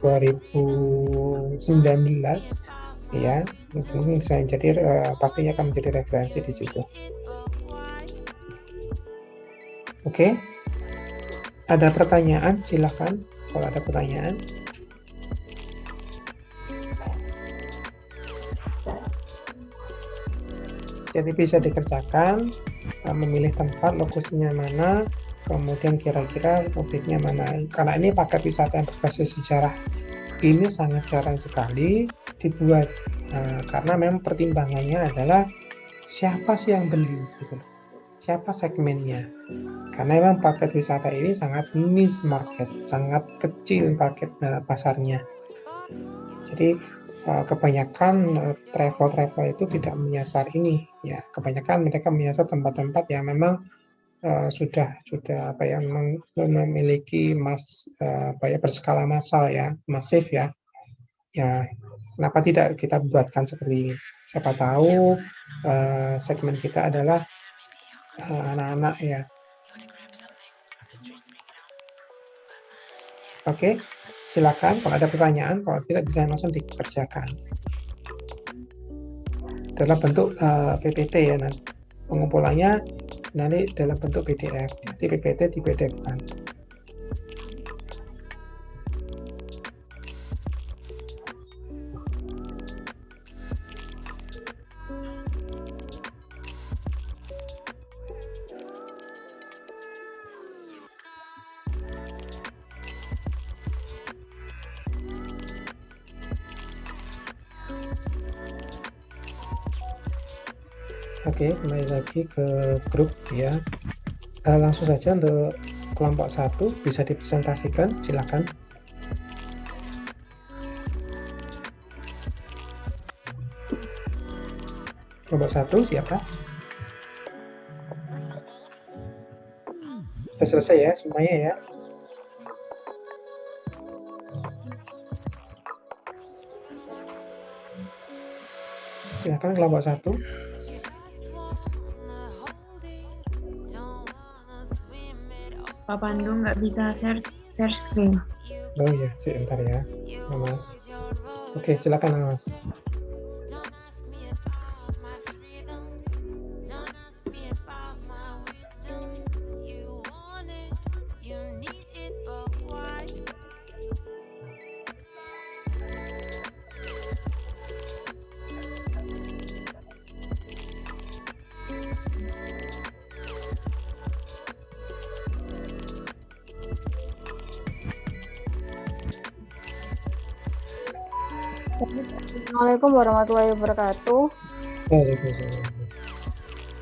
2019 ya, mungkin bisa jadi pastinya akan menjadi referensi di situ. Oke, ada pertanyaan silahkan kalau ada pertanyaan. Jadi bisa dikerjakan, memilih tempat, lokasinya mana, kemudian kira-kira objeknya mana. Karena ini paket wisata yang berbasis sejarah ini sangat jarang sekali dibuat, karena memang pertimbangannya adalah siapa sih yang beli, gitu. Siapa segmennya. Karena memang paket wisata ini sangat niche market, sangat kecil market pasarnya. Jadi kebanyakan travel itu tidak menyasar ini ya, kebanyakan mereka menyasar tempat-tempat yang memang sudah memiliki berskala massal ya, masif ya. Ya, kenapa tidak kita buatkan seperti ini? Siapa tahu segmen kita adalah anak-anak ya. Oke, silakan kalau ada pertanyaan, kalau tidak bisa langsung dikerjakan. Dalam bentuk PPT ya, nanti pengumpulannya nanti dalam bentuk PDF, nanti PPT di PDF-kan. Oke, kembali lagi ke grup ya. Langsung saja untuk kelompok 1 bisa dipresentasikan, silakan. Kelompok 1 siapa? Sudah selesai ya semuanya ya. Silakan kelompok 1. Pak Pandu nggak bisa share screen. Oh iya, sebentar ya, Mas. Oke, silakan Mas. Assalamualaikum warahmatullahi wabarakatuh. Waalaikumsalam.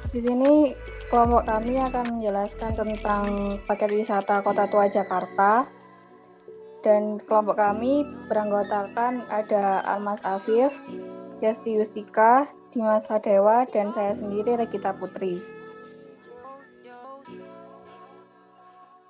Di sini kelompok kami akan menjelaskan tentang paket wisata Kota Tua Jakarta. Dan kelompok kami beranggotakan ada Almas Afif, Yasti Yustika, Dimas Hadewa, dan saya sendiri Regita Putri.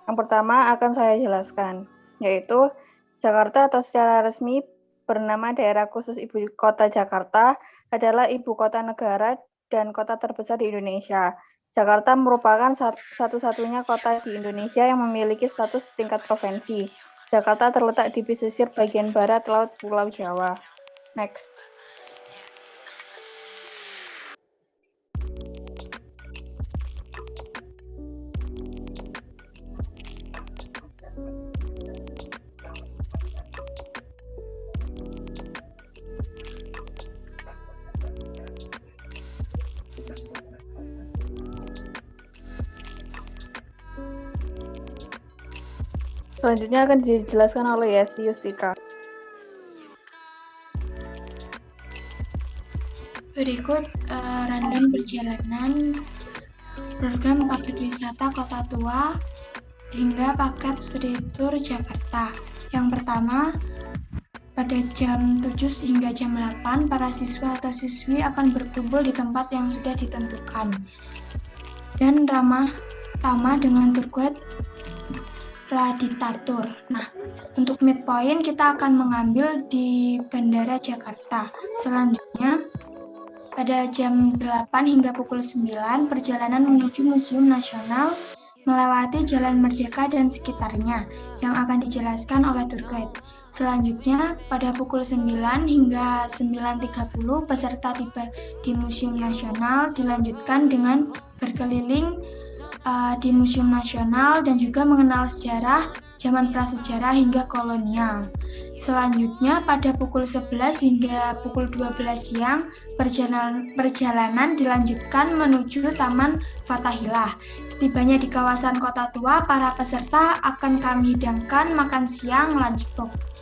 Yang pertama akan saya jelaskan, yaitu Jakarta atau secara resmi bernama Daerah Khusus Ibu Kota Jakarta adalah ibu kota negara dan kota terbesar di Indonesia. Jakarta merupakan satu-satunya kota di Indonesia yang memiliki status tingkat provinsi. Jakarta terletak di pesisir bagian barat Laut Pulau Jawa. Next. Selanjutnya akan dijelaskan oleh Yasti Yustika. Berikut rundown perjalanan program paket wisata Kota Tua hingga paket studi tour Jakarta. Yang pertama, pada jam 7 hingga jam 8, para siswa atau siswi akan berkumpul di tempat yang sudah ditentukan dan ramah tamah dengan tour guide Laditatur. Nah, untuk midpoint kita akan mengambil di Bandara Jakarta. Selanjutnya, pada jam 8 hingga pukul 9, perjalanan menuju Museum Nasional melewati Jalan Merdeka dan sekitarnya yang akan dijelaskan oleh tour guide. Selanjutnya, pada pukul 9 hingga 9.30, peserta tiba di Museum Nasional, dilanjutkan dengan berkeliling di Museum Nasional dan juga mengenal sejarah zaman prasejarah hingga kolonial. Selanjutnya, pada pukul 11 hingga pukul 12 siang, perjalanan dilanjutkan menuju Taman Fathahillah. Setibanya di kawasan Kota Tua, para peserta akan kami hidangkan makan siang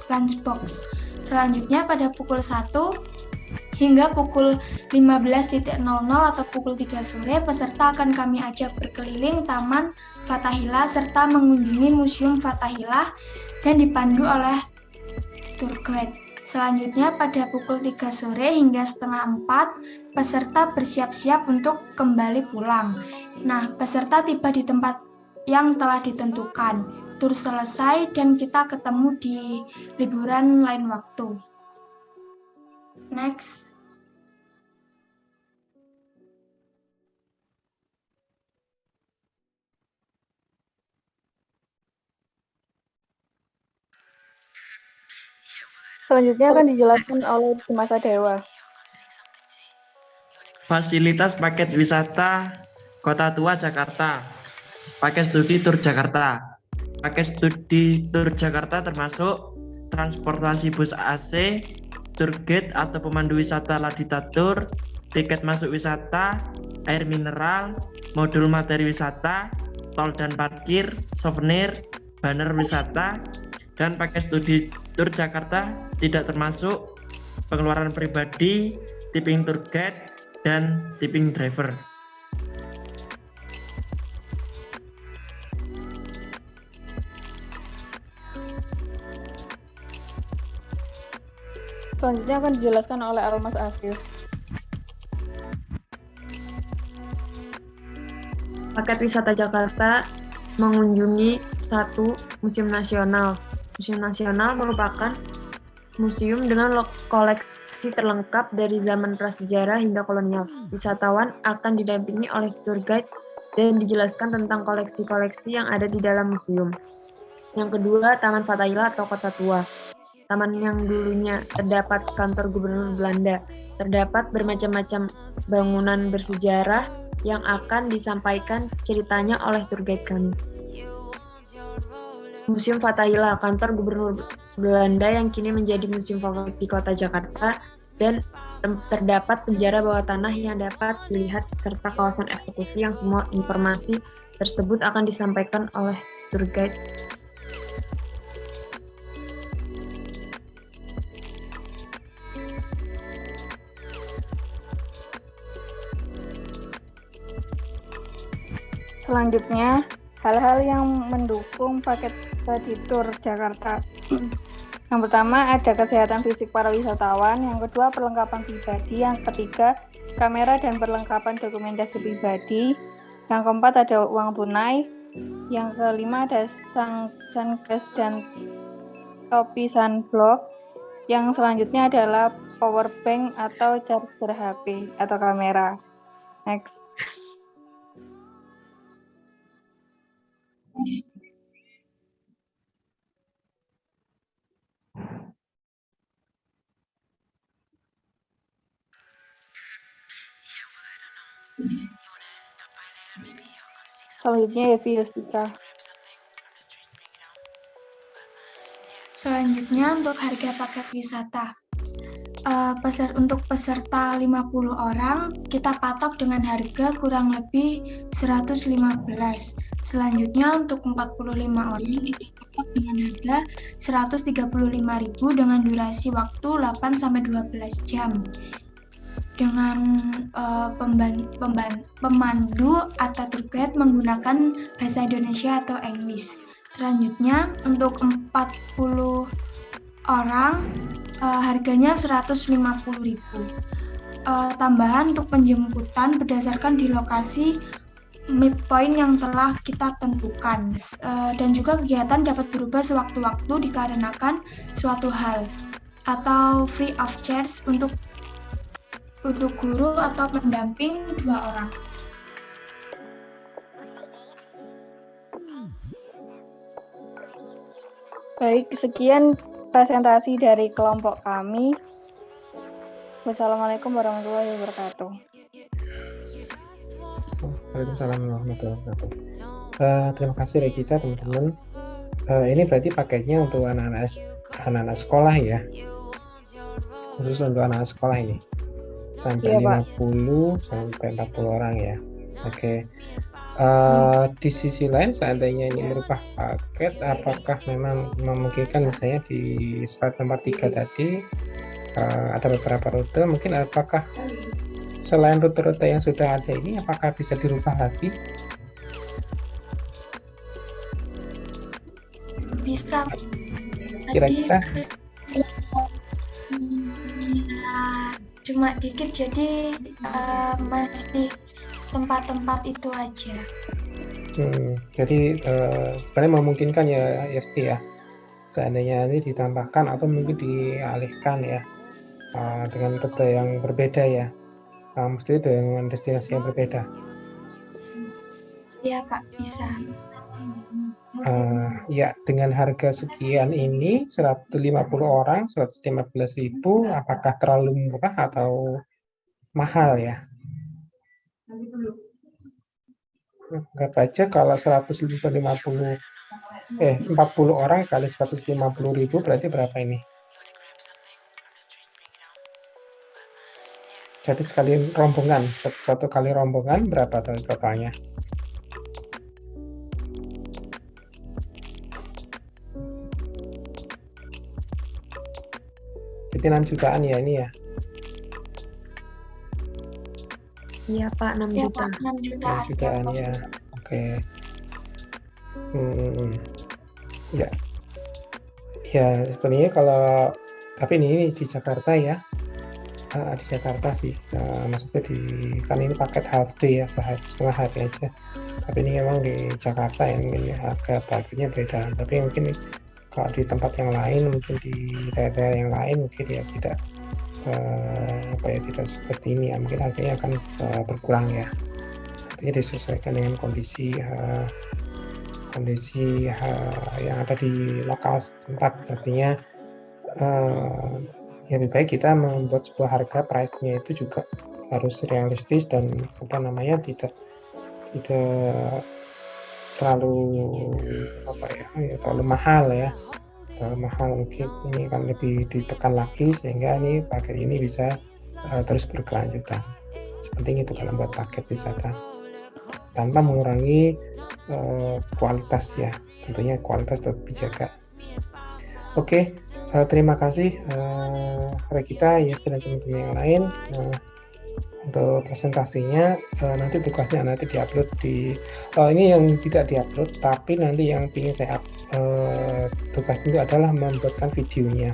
lunchbox. Selanjutnya, pada pukul 1 hingga pukul 15.00 atau pukul 3 sore, peserta akan kami ajak berkeliling Taman Fathahillah serta mengunjungi Museum Fathahillah dan dipandu oleh tour guide. Selanjutnya, pada pukul 3 sore hingga setengah 4, peserta bersiap-siap untuk kembali pulang. Nah, peserta tiba di tempat yang telah ditentukan. Tur selesai dan kita ketemu di liburan lain waktu. Next. Selanjutnya akan dijelaskan oleh Masa Dewa. Fasilitas paket wisata Kota Tua Jakarta. Paket studi tur Jakarta. Paket studi tur Jakarta termasuk transportasi bus AC, tour guide atau pemandu wisata Laditatur, tiket masuk wisata, air mineral, modul materi wisata, tol dan parkir, souvenir, banner wisata, dan paket studi tur Jakarta tidak termasuk pengeluaran pribadi, tipping tour guide, dan tipping driver. Selanjutnya akan dijelaskan oleh Almas Afif. Paket wisata Jakarta mengunjungi 1 museum nasional. Museum nasional merupakan museum dengan koleksi terlengkap dari zaman prasejarah hingga kolonial. Wisatawan akan didampingi oleh tour guide dan dijelaskan tentang koleksi-koleksi yang ada di dalam museum. Yang kedua, Taman Fathahillah atau Kota Tua. Taman yang dulunya terdapat kantor gubernur Belanda. Terdapat bermacam-macam bangunan bersejarah yang akan disampaikan ceritanya oleh tour guide kami. Museum Fathahillah, kantor gubernur Belanda yang kini menjadi museum favorit di Kota Jakarta, dan terdapat penjara bawah tanah yang dapat dilihat serta kawasan eksekusi yang semua informasi tersebut akan disampaikan oleh tour guide. Selanjutnya, hal-hal yang mendukung paket studi tur Jakarta. Yang pertama, ada kesehatan fisik para wisatawan. Yang kedua, perlengkapan pribadi. Yang ketiga, kamera dan perlengkapan dokumentasi pribadi. Yang keempat, ada uang tunai. Yang kelima, ada sunglass dan topi sunblock. Yang selanjutnya adalah power bank atau charger HP atau kamera. Next. Selanjutnya Yustika. Selanjutnya untuk harga paket wisata. Untuk peserta 50 orang, kita patok dengan harga kurang lebih 115. Selanjutnya untuk 45 orang, kita patok dengan harga 135.000 dengan durasi waktu 8-12 jam. Dengan pemandu atau tour guide menggunakan bahasa Indonesia atau English. Selanjutnya untuk 40 orang harganya 150.000. Tambahan untuk penjemputan berdasarkan di lokasi midpoint yang telah kita tentukan. Dan juga kegiatan dapat berubah sewaktu-waktu dikarenakan suatu hal atau free of charge untuk guru atau pendamping 2 orang. Baik, sekian presentasi dari kelompok kami. Wassalamualaikum warahmatullahi wabarakatuh. Waalaikumsalam warahmatullahi wabarakatuh. Terima kasih Regita, teman-teman. Ini berarti paketnya untuk anak-anak sekolah ya, khusus untuk anak sekolah ini sampai Iya, Pak. 50 sampai 40 orang ya. Oke. Di sisi lain, seandainya ini merupakan paket, apakah memang memungkinkan misalnya di slide nomor 3 tadi ada beberapa rute, mungkin apakah selain rute-rute yang sudah ada ini, apakah bisa dirubah lagi? Bisa. Kira-kira? Cuma dikit, jadi masih tempat-tempat itu aja. Jadi sebenarnya memungkinkan ya Yesti ya, seandainya ini ditambahkan atau mungkin dialihkan ya dengan rute yang berbeda ya, mesti dengan destinasi yang berbeda. Iya Pak, bisa. Ya, dengan harga sekian ini 150 orang 115.000, apakah terlalu murah atau mahal ya? Anggap aja kalau 40 orang kali 150.000 berarti berapa ini? Jadi sekali rombongan, satu kali rombongan berapa totalnya? Jadi 6 jutaan ya ini ya? Iya Pak, 6 Ya juta. Pak, 6 6 jutaan. jutaan ya, oke. Ya, ya sebenarnya kalau, tapi ini di Jakarta ya, di Jakarta sih, maksudnya kan ini paket half day ya, setengah hari aja. Tapi ini memang di Jakarta yang ini harga paketnya beda. Tapi mungkin kalau di tempat yang lain, mungkin di daerah yang lain mungkin ya tidak tidak seperti ini ya, mungkin harganya akan berkurang ya. Artinya disesuaikan dengan kondisi yang ada di lokal tempat. Artinya ya lebih baik kita membuat sebuah harga price-nya itu juga harus realistis dan tidak terlalu terlalu mahal ya. Terlalu mahal, mungkin ini akan lebih ditekan lagi sehingga ini paket ini bisa terus berkelanjutan. Seperti itu kalau buat paket wisata tanpa mengurangi kualitas ya, tentunya kualitas tetap dijaga. Oke, terima kasih Regita ya dan teman-teman yang lain untuk presentasinya. Nanti tugasnya nanti diupload di ini yang tidak diupload, tapi nanti yang ingin saya tugas itu adalah membuatkan videonya.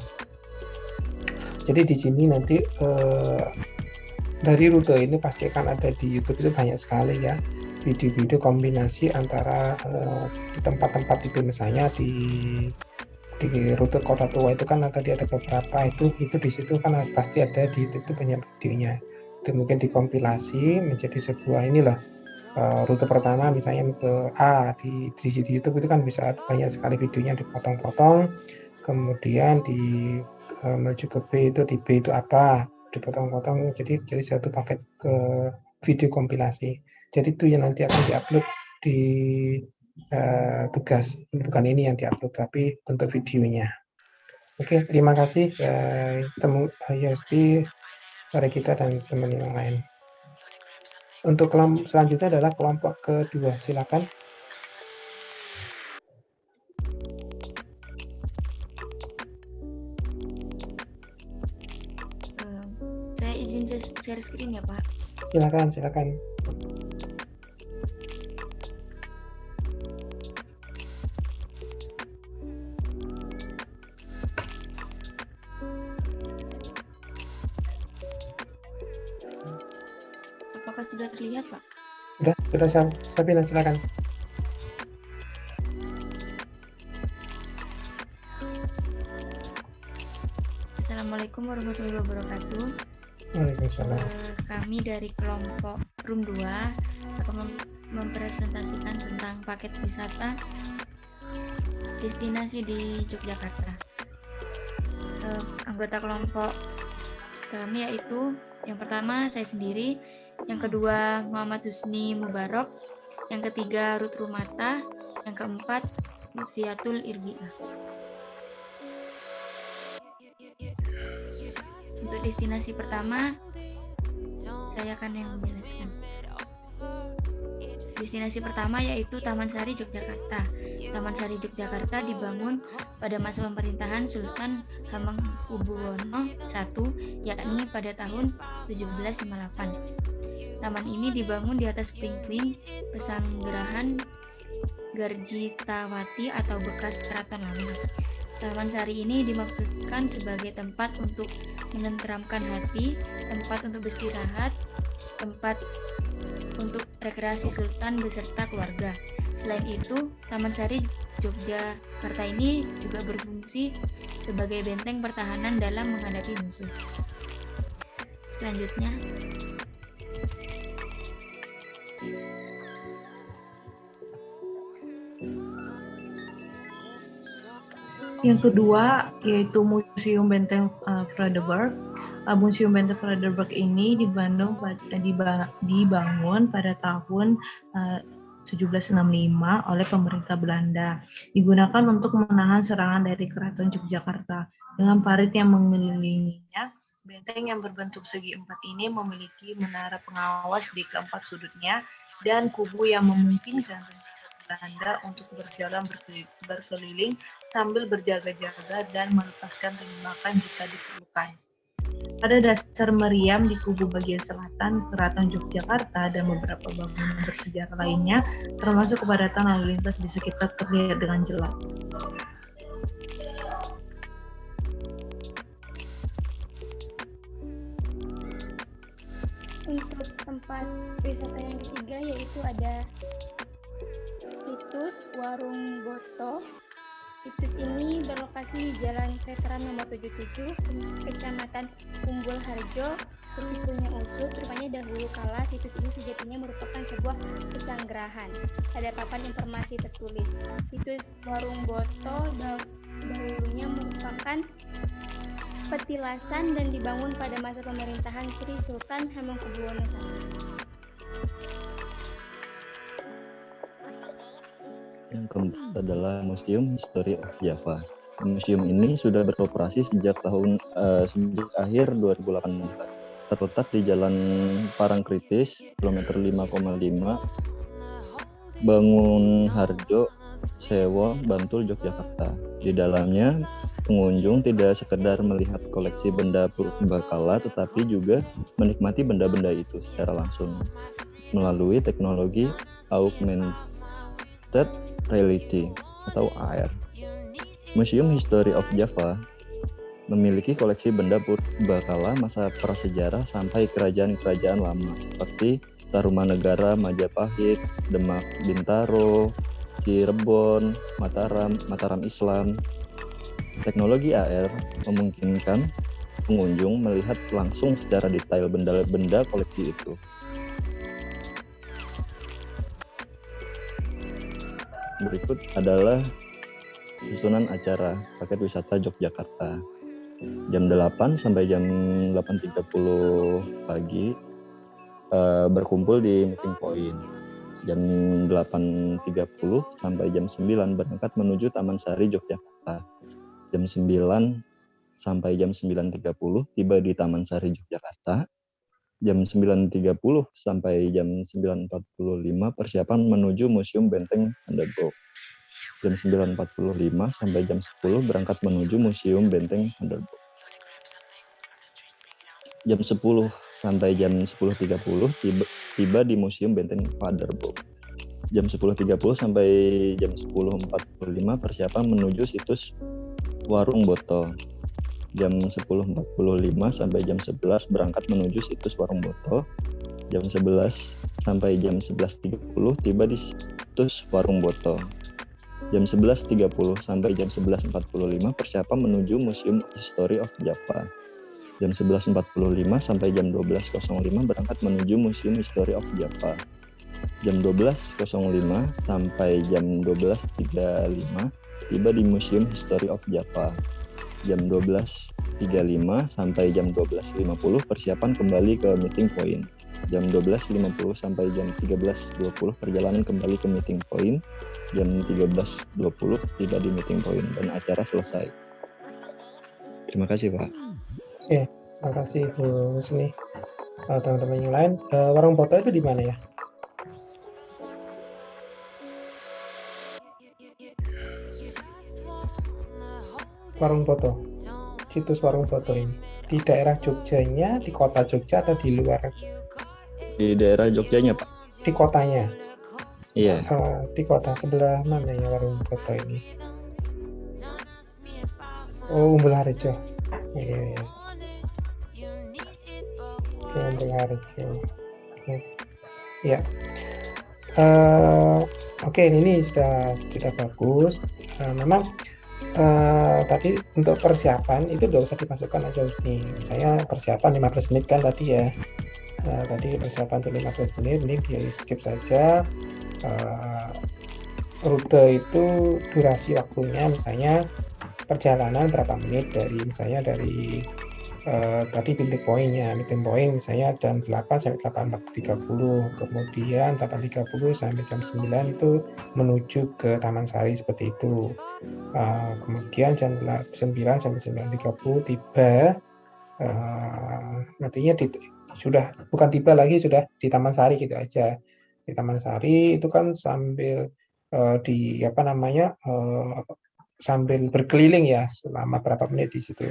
Jadi di sini nanti dari rute ini pasti akan ada di YouTube, itu banyak sekali ya video-video kombinasi antara di tempat-tempat itu, misalnya di rute Kota Tua itu kan tadi ada beberapa itu di situ kan pasti ada di YouTube banyak videonya. Itu mungkin dikompilasi menjadi sebuah rute pertama misalnya ke A di YouTube itu kan bisa banyak sekali videonya dipotong-potong, kemudian di menuju ke B itu di B itu apa dipotong-potong jadi satu paket ke video kompilasi. Jadi itu yang nanti akan diupload di tugas, bukan ini yang diupload tapi bentuk videonya. Oke, terima kasih Yesti, Regita dan teman yang lain. Untuk kelompok selanjutnya adalah kelompok kedua, silakan. Saya izin share screen ya Pak. Silakan. Apakah sudah terlihat Pak? Sudah Sabina, silakan. Assalamualaikum warahmatullahi wabarakatuh. Waalaikumsalam. Kami dari kelompok room 2 akan mempresentasikan tentang paket wisata destinasi di Yogyakarta. Anggota kelompok kami yaitu yang pertama saya sendiri, yang kedua Muhammad Husni Mubarok, yang ketiga Ruth Rumata, yang keempat Lutfiatul Irbiah. Untuk destinasi pertama, saya akan yang menjelaskan. Destinasi pertama yaitu Taman Sari Yogyakarta. Taman Sari Yogyakarta dibangun pada masa pemerintahan Sultan Hamengkubuwono I, yakni pada tahun 1758. Taman ini dibangun di atas puing-puing pesanggerahan Garjitawati atau bekas keraton lama. Taman Sari ini dimaksudkan sebagai tempat untuk menenteramkan hati, tempat untuk beristirahat, tempat untuk rekreasi Sultan beserta keluarga. Selain itu, Taman Sari Yogyakarta ini juga berfungsi sebagai benteng pertahanan dalam menghadapi musuh. Selanjutnya, yang kedua yaitu Museum Benteng Fradeburg. Museum Benteng Fradeburg ini dibangun pada tahun 1765 oleh pemerintah Belanda. Digunakan untuk menahan serangan dari Keraton Yogyakarta. Dengan parit yang mengelilinginya, benteng yang berbentuk segi empat ini memiliki menara pengawas di keempat sudutnya dan kubu yang memungkinkan Belanda untuk berjalan berkeliling sambil berjaga-jaga dan melepaskan tembakan jika diperlukan. Pada dasar meriam di kubu bagian selatan, Keraton Yogyakarta dan beberapa bangunan bersejarah lainnya, termasuk kepadatan lalu lintas di sekitar terlihat dengan jelas. Untuk tempat wisata yang ketiga yaitu ada situs Warung Boto. Situs ini berlokasi di Jalan Veteran nomor 77, Kecamatan Umbul Harjo, Sukunya Usut. Rupanya dahulu kala situs ini sejatinya merupakan sebuah pesanggerahan. Ada papan informasi tertulis. Situs Warung Boto dahulunya merupakan petilasan dan dibangun pada masa pemerintahan Sri Sultan Hamengkubuwono I. Yang keempat adalah Museum History of Java. Museum ini sudah beroperasi sejak akhir 2018. Terletak di Jalan Parangkritis, kilometer 5,5, Bangun Harjo, Sewo, Bantul, Yogyakarta. Di dalamnya, pengunjung tidak sekedar melihat koleksi benda purbakala, tetapi juga menikmati benda-benda itu secara langsung melalui teknologi augmented reality atau AR. Museum History of Java memiliki koleksi benda purbakala masa prasejarah sampai kerajaan-kerajaan lama seperti Tarumanegara, Majapahit, Demak, Bintaro, Cirebon, Mataram Islam. Teknologi AR memungkinkan pengunjung melihat langsung secara detail benda-benda koleksi itu. Berikut adalah susunan acara paket wisata Yogyakarta. Jam 8 sampai jam 8.30 pagi berkumpul di meeting point. Jam 8.30 sampai jam 9 berangkat menuju Taman Sari Yogyakarta. Jam 9 sampai jam 9.30 tiba di Taman Sari Yogyakarta. Jam 9.30 sampai jam 9.45 persiapan menuju Museum Benteng Fradeburg. Jam 9.45 sampai jam 10 berangkat menuju Museum Benteng Fradeburg. Jam 10 sampai jam 10.30 tiba di Museum Benteng Fradeburg. Jam 10.30 sampai jam 10.45 persiapan menuju situs Warung Boto. Jam 10.45 sampai jam 11 berangkat menuju situs Warung Boto. Jam 11 sampai jam 11.30 tiba di situs Warung Boto. Jam 11.30 sampai jam 11.45 persiapan menuju Museum History of Java. Jam 11.45 sampai jam 12.05 berangkat menuju Museum History of Java. Jam 12.05 sampai jam 12.35 tiba di Museum History of Java. Jam 12.35 sampai jam 12.50 persiapan kembali ke meeting point. Jam 12.50 sampai jam 13.20 perjalanan kembali ke meeting point. Jam 13.20 tiba di meeting point dan acara selesai. Terima kasih, Pak. Oke, terima kasih Bu Husni. Teman-teman yang lain, Warung Boto itu di mana ya? Warung Boto, situs Warung Boto ini di daerah Jogjanya, di kota Jogja atau di luar? Di daerah Jogjanya, Pak. Di kotanya? Iya. Di kota sebelah mana ya Warung Boto ini? Oh, Umbul Harjo. Iya. Umbul Harjo. Ya. Oke, ini sudah bagus. Memang tadi untuk persiapan itu udah usah dimasukkan aja nih. Saya persiapan 15 menit kan tadi ya. Tadi persiapan untuk 15 menit, ini di skip saja. Rute itu durasi waktunya misalnya perjalanan berapa menit dari tadi meeting point misalnya jam 8 sampai 8.30, kemudian 8.30 sampai jam 9 itu menuju ke Taman Sari seperti itu. Kemudian jam 9 sampai 9.30 tiba, artinya sudah bukan tiba lagi, sudah di Taman Sari gitu aja. Di Taman Sari itu kan sambil sambil berkeliling ya selama berapa menit di situ.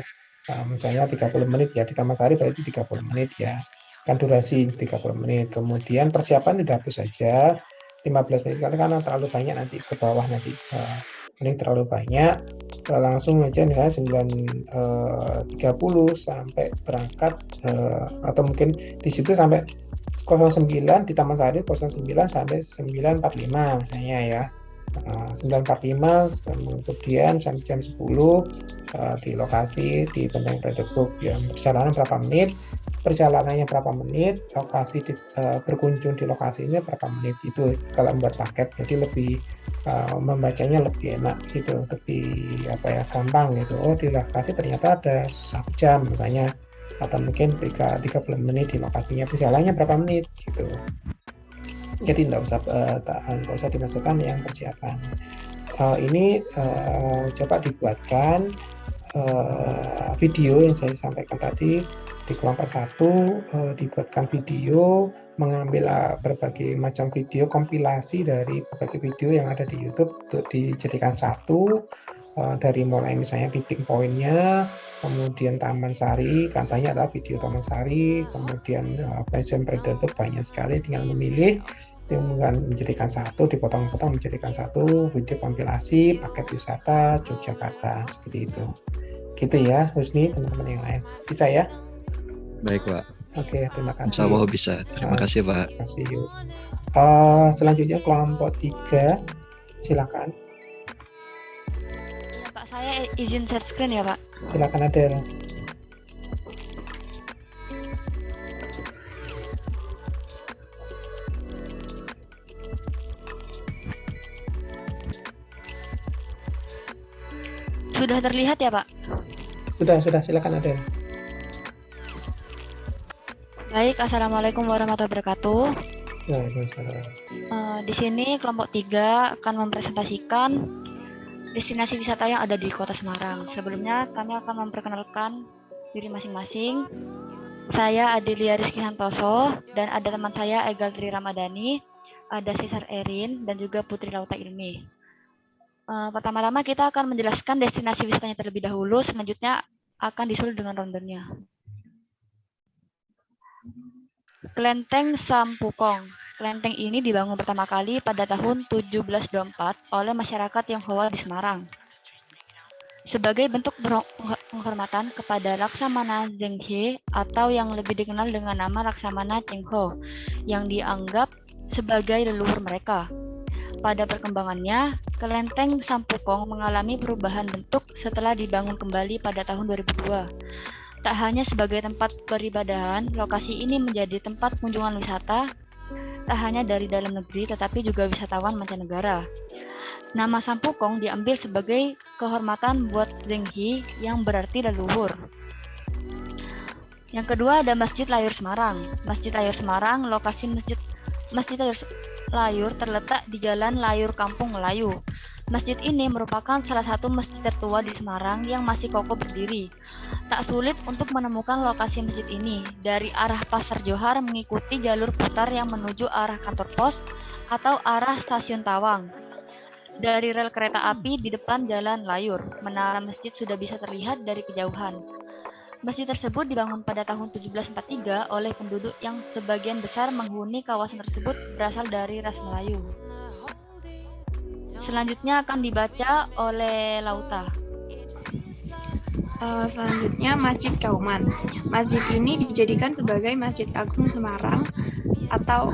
Misalnya 30 menit ya, di Taman Sari berarti 30 menit ya. Kan durasi 30 menit. Kemudian persiapan dihapus saja 15 menit karena terlalu banyak nanti ke bawah nanti. Ini terlalu banyak, langsung aja misalnya 9.30 sampai berangkat, atau mungkin di situ sampai 09 di Taman Sari 09 sampai 9.45 misalnya ya. 9.45 kemudian sampai jam 10 di lokasi di Benteng Bredebuk ya. Perjalanannya berapa menit, lokasi berkunjung di lokasinya berapa menit, itu kalau membuat paket jadi lebih membacanya lebih enak gitu, lebih gampang gitu. Oh, di lokasi ternyata ada 1 jam misalnya, atau mungkin 30 menit di lokasinya, perjalanannya berapa menit gitu. Jadi nggak usah dimasukkan yang persiapan. Ini coba dibuatkan video yang saya sampaikan tadi di kelompok 1, dibuatkan video, mengambil berbagai macam video, kompilasi dari berbagai video yang ada di YouTube untuk dijadikan satu, dari mulai misalnya meeting point-nya, kemudian Taman Sari, katanya adalah video Taman Sari, kemudian Museum Bredebuk, banyak sekali, tinggal memilih, kemudian menjadikan satu, dipotong-potong menjadikan satu video kompilasi paket wisata Yogyakarta, seperti itu. Gitu ya, Husni, teman-teman yang lain. Bisa ya? Baik, Pak. Oke, terima kasih. Insya Allah bisa. Terima kasih, Pak. Terima kasih. Selanjutnya kelompok 3, silakan. Ya, Pak, saya izin share screen ya, Pak. Silakan Adel. Sudah terlihat ya, Pak? Sudah, silakan Adel. Baik, Assalamualaikum warahmatullahi wabarakatuh. Waalaikumsalam. Di sini kelompok 3 akan mempresentasikan destinasi wisata yang ada di Kota Semarang. Sebelumnya kami akan memperkenalkan diri masing-masing. Saya Adelia Rizky Santoso dan ada teman saya Ega Tri Ramadhani, ada Cesar Erin dan juga Putri Lauta Ilmi. Pertama-tama kita akan menjelaskan destinasi wisatanya terlebih dahulu, selanjutnya akan disusul dengan rondenya. Kelenteng Sampukong. Kelenteng ini dibangun pertama kali pada tahun 1724 oleh masyarakat Tionghoa di Semarang. sebagai bentuk penghormatan kepada Laksamana Zhenghe atau yang lebih dikenal dengan nama Laksamana Chengho yang dianggap sebagai leluhur mereka. Pada perkembangannya, kelenteng Sampukong mengalami perubahan bentuk setelah dibangun kembali pada tahun 2002. Tak hanya sebagai tempat peribadahan, lokasi ini menjadi tempat kunjungan wisata, tak hanya dari dalam negeri tetapi juga wisatawan mancanegara. Nama Sampukong diambil sebagai kehormatan buat Zhenghe yang berarti leluhur. Yang kedua ada Masjid Layur Semarang. Masjid Layur Semarang, lokasi Masjid Layur terletak di Jalan Layur Kampung Melayu. Masjid ini merupakan salah satu masjid tertua di Semarang yang masih kokoh berdiri. Tak sulit untuk menemukan lokasi masjid ini dari arah Pasar Johar mengikuti jalur putar yang menuju arah kantor pos atau arah stasiun Tawang. Dari rel kereta api di depan Jalan Layur, menara masjid sudah bisa terlihat dari kejauhan. Masjid tersebut dibangun pada tahun 1743 oleh penduduk yang sebagian besar menghuni kawasan tersebut berasal dari ras Melayu. Selanjutnya akan dibaca oleh Lauta. Selanjutnya Masjid Kauman. Masjid ini dijadikan sebagai Masjid Agung Semarang atau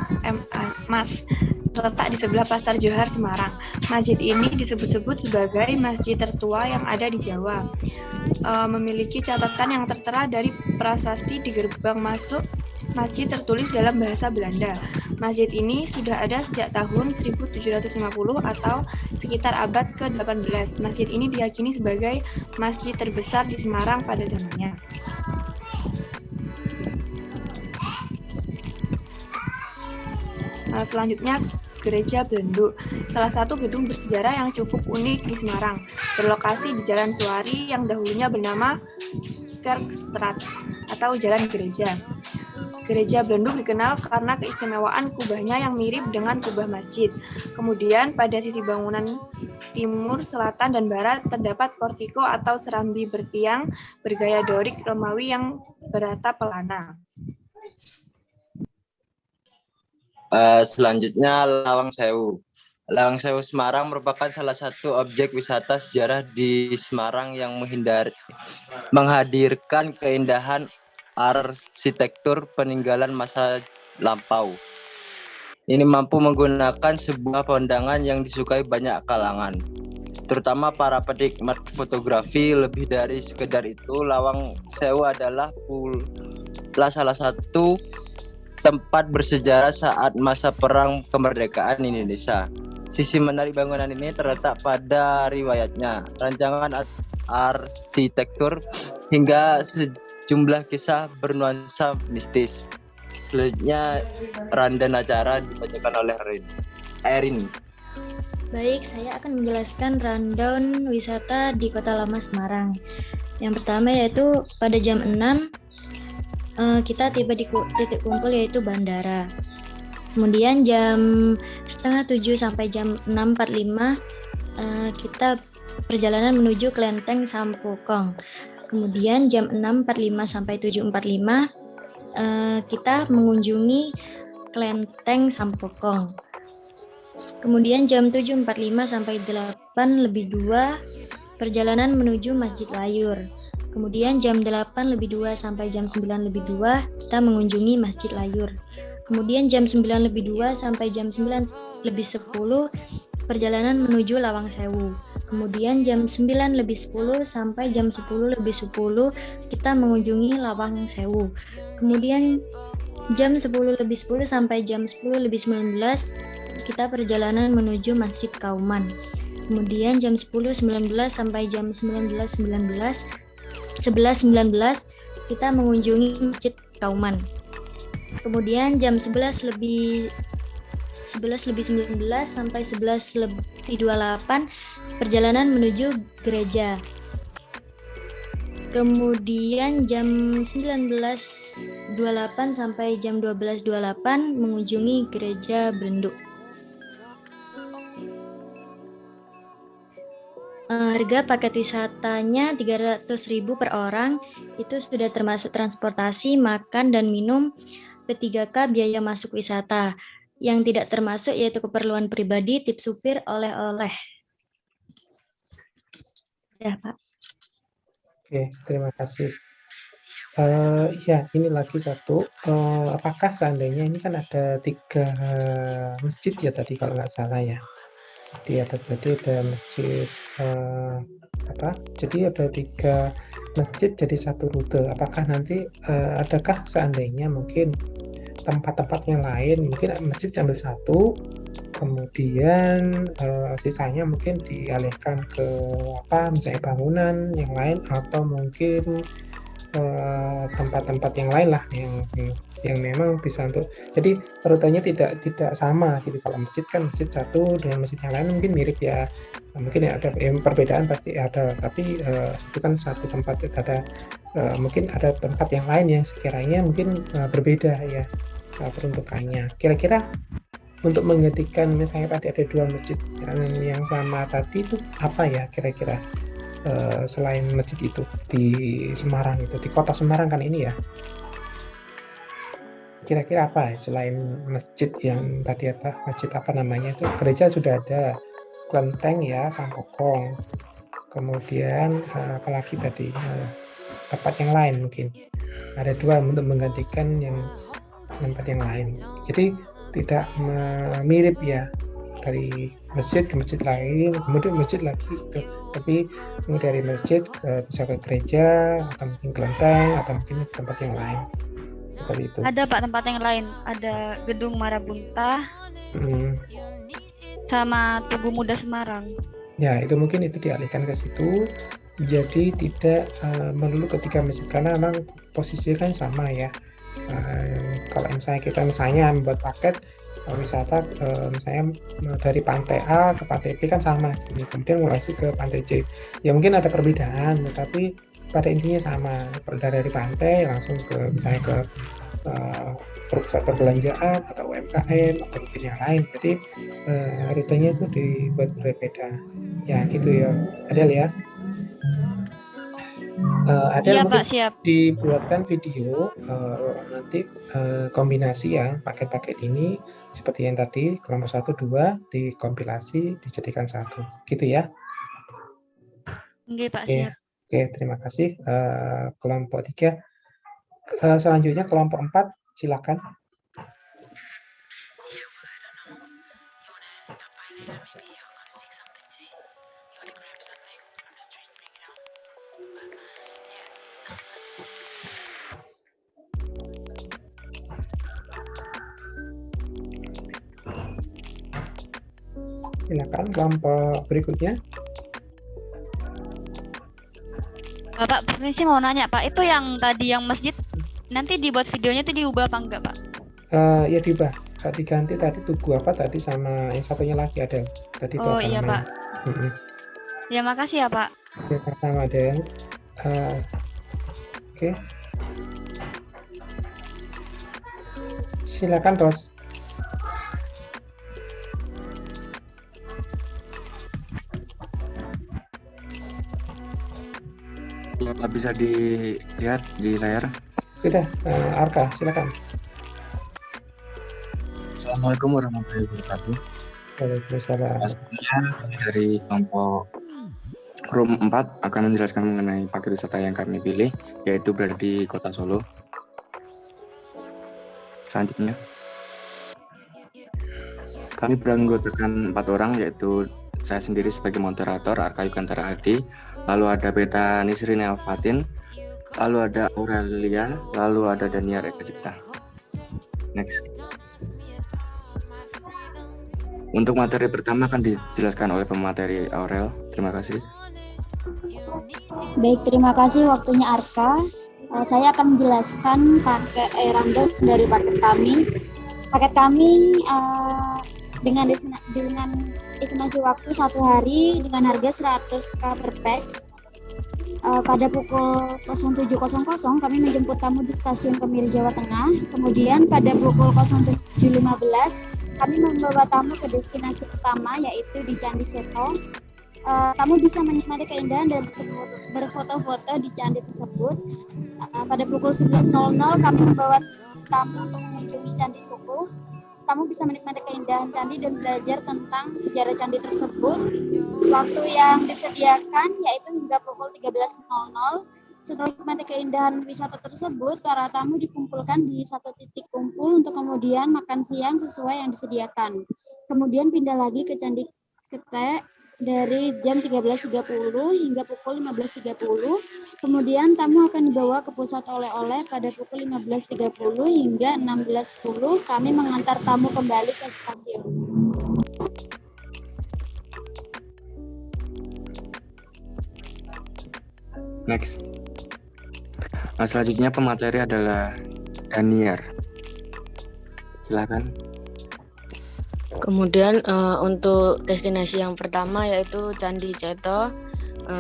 MAS, terletak di sebelah Pasar Johar Semarang. Masjid ini disebut-sebut sebagai masjid tertua yang ada di Jawa. Memiliki catatan yang tertera dari prasasti di gerbang masuk masjid tertulis dalam bahasa Belanda. Masjid ini sudah ada sejak tahun 1750 atau sekitar abad ke-18. Masjid ini diyakini sebagai masjid terbesar di Semarang pada zamannya. Selanjutnya Gereja Belenduk, salah satu gedung bersejarah yang cukup unik di Semarang, berlokasi di Jalan Suwari yang dahulunya bernama Kerkstraat atau Jalan Gereja. Gereja Belenduk dikenal karena keistimewaan kubahnya yang mirip dengan kubah masjid. Kemudian pada sisi bangunan timur, selatan, dan barat terdapat portiko atau serambi bertiang bergaya Dorik Romawi yang beratap pelana. Selanjutnya Lawang Sewu. Lawang Sewu Semarang merupakan salah satu objek wisata sejarah di Semarang yang menghadirkan keindahan arsitektur peninggalan masa lampau. Ini mampu menggunakan sebuah pemandangan yang disukai banyak kalangan, terutama para penikmat fotografi. Lebih dari sekedar itu, Lawang Sewu adalah pula salah satu tempat bersejarah saat masa Perang Kemerdekaan Indonesia. Sisi menarik bangunan ini terletak pada riwayatnya, rancangan arsitektur, hingga sejumlah kisah bernuansa mistis. Selanjutnya rundown acara dibacakan oleh Erin. Baik, saya akan menjelaskan rundown wisata di Kota Lama Semarang. Yang pertama yaitu pada jam 6 kita tiba di titik kumpul yaitu bandara. Kemudian jam 6:30 sampai jam 6:45 kita perjalanan menuju kelenteng Sampukong. Kemudian jam 6:45 sampai 7:45 kita mengunjungi kelenteng Sampukong. Kemudian jam 7:45 sampai 8:02 perjalanan menuju Masjid Layur. Kemudian jam 8:02 sampai jam 9:02 kita mengunjungi Masjid Layur. Kemudian jam 9:02 sampai jam 9:10 perjalanan menuju Lawang Sewu. Kemudian jam 9:10 sampai jam 10:10 kita mengunjungi Lawang Sewu. Kemudian jam 10:10 sampai jam 10:19 kita perjalanan menuju Masjid Kauman. Kemudian jam 10:19 sampai jam 11:19 kita mengunjungi Masjid Kauman. Kemudian jam 11:19 sampai 11:28 perjalanan menuju gereja. Kemudian jam 19:28 sampai jam 12:28 mengunjungi Gereja Belenduk. Harga paket wisatanya 300.000 per orang, itu sudah termasuk transportasi, makan, dan minum, P3K biaya masuk wisata. Yang tidak termasuk yaitu keperluan pribadi, tip supir, oleh-oleh. Ya, Pak. Oke, terima kasih. Ya, ini lagi satu, apakah seandainya ini kan ada 3 masjid ya tadi kalau nggak salah ya? Di atas tadi ada masjid, jadi ada 3 masjid jadi satu rute. Apakah nanti, adakah seandainya mungkin tempat-tempat yang lain, mungkin masjid ambil satu, kemudian, sisanya mungkin dialihkan ke misalnya bangunan yang lain atau mungkin tempat-tempat yang lain lah yang memang bisa untuk jadi rutenya tidak sama gitu. Kalau masjid kan masjid satu dengan masjid yang lain mungkin mirip ya, mungkin ya ada perbedaan pasti ada, tapi itu kan satu tempat ada mungkin ada tempat yang lain yang sekiranya mungkin berbeda ya peruntukannya. Kira-kira untuk menggantikan misalnya tadi ada 2 masjid yang sama tadi itu apa ya kira-kira? Selain masjid itu di Semarang itu, di kota Semarang kan ini ya. Kira-kira apa ya selain masjid yang tadi masjid apa namanya itu, gereja sudah ada, kelenteng ya, Sangkokong, kemudian apalagi tadi tempat yang lain mungkin. Ada 2 untuk menggantikan yang tempat yang lain. Jadi tidak mirip ya dari masjid ke masjid lain, kemudian masjid lagi tapi dari masjid bisa ke gereja atau mungkin kelenteng atau mungkin tempat yang lain seperti itu. Ada Pak tempat yang lain, ada Gedung Marabunta sama Tugu Muda Semarang. Ya itu mungkin itu dialihkan ke situ, jadi tidak melulu ketika masjid karena memang posisinya kan sama ya. Kalau misalnya membuat paket wisata misalnya dari pantai A ke pantai B kan sama, kemudian mulai ke pantai C. Ya mungkin ada perbedaan, tetapi pada intinya sama. Dari pantai langsung ke misalnya ke pusat perbelanjaan atau UMKM atau mungkin yang lain. Jadi rutenya itu dibuat berbeda. Ya gitu ya, Adel ya. Ada Iya, mungkin Pak, siap. dibuatkan video nanti kombinasi ya paket-paket ini seperti yang tadi kelompok 1, 2 dikompilasi dijadikan satu gitu ya. Oke, Pak, Oke, siap. oke terima kasih kelompok 3. Selanjutnya kelompok 4 silakan. Silakan kelompok berikutnya. Bapak, permisi mau nanya Pak, itu yang tadi yang masjid nanti dibuat videonya itu diubah apa enggak Pak? Ya diubah, diganti tadi Tugu apa tadi sama yang satunya lagi ada tadi itu Oh apa iya namanya? Pak. Ya makasih ya Pak. Oke, pertama ada oke. Silakan Tos. Bisa dilihat di layar. Sudah, Arka, silakan. Assalamualaikum warahmatullahi wabarakatuh. Waalaikumsalam. Pastinya dari kelompok room 4 akan menjelaskan mengenai paket wisata yang kami pilih, yaitu berada di Kota Solo. Selanjutnya, kami beranggotakan 4 orang, yaitu saya sendiri sebagai moderator, Arka Yukantara Adi, lalu ada Beta Nisrin Elfatin, lalu ada Aurelia, lalu ada Daniar Eka Cipta. Next. Untuk materi pertama akan dijelaskan oleh pemateri Aurel. Terima kasih. Baik, terima kasih waktunya Arka. Saya akan menjelaskan random dari paket kami. Paket kami dengan estimasi waktu 1 hari dengan harga 100.000 per pax. Pada pukul 07.00 kami menjemput tamu di stasiun Kemiri, Jawa Tengah. Kemudian pada pukul 07.15 kami membawa tamu ke destinasi utama yaitu di Candi Seto. Kamu bisa menikmati keindahan dan berfoto-foto di candi tersebut. Pada pukul 11.00 kami membawa tamu untuk mengunjungi Candi Suku. kamu bisa menikmati keindahan candi dan belajar tentang sejarah candi tersebut. Waktu yang disediakan yaitu hingga pukul 13.00. Setelah menikmati keindahan wisata tersebut, para tamu dikumpulkan di satu titik kumpul untuk kemudian makan siang sesuai yang disediakan. Kemudian pindah lagi ke Candi Ketek dari jam 13.30 hingga pukul 15.30. Kemudian tamu akan dibawa ke pusat oleh-oleh pada pukul 15.30 hingga 16.10. Kami mengantar tamu kembali ke stasiun. Next. Nah, selanjutnya pemateri adalah Daniar. Silakan. Kemudian untuk destinasi yang pertama yaitu Candi Ceto.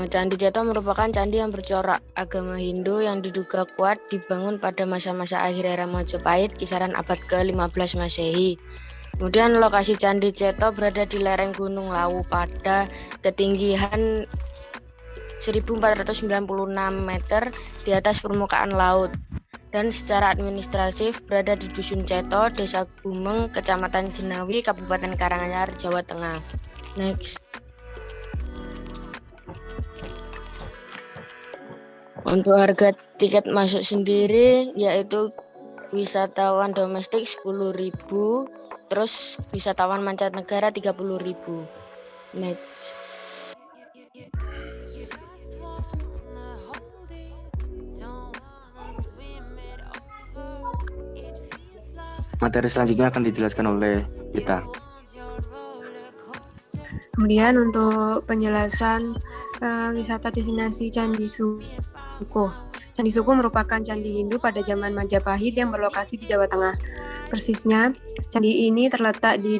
Candi Ceto merupakan candi yang bercorak agama Hindu yang diduga kuat dibangun pada masa-masa akhir era Majapahit kisaran abad ke-15 Masehi. Kemudian lokasi Candi Ceto berada di lereng Gunung Lawu pada ketinggian 1496 meter di atas permukaan laut, dan secara administratif berada di Dusun Ceto, Desa Gumeng, Kecamatan Jenawi, Kabupaten Karanganyar, Jawa Tengah. Next. Untuk harga tiket masuk sendiri yaitu wisatawan domestik 10.000, terus wisatawan mancanegara 30.000. Next. Materi selanjutnya akan dijelaskan oleh kita. Kemudian untuk penjelasan wisata destinasi Candi Suko. Candi Suko merupakan candi Hindu pada zaman Majapahit yang berlokasi di Jawa Tengah. Persisnya, candi ini terletak di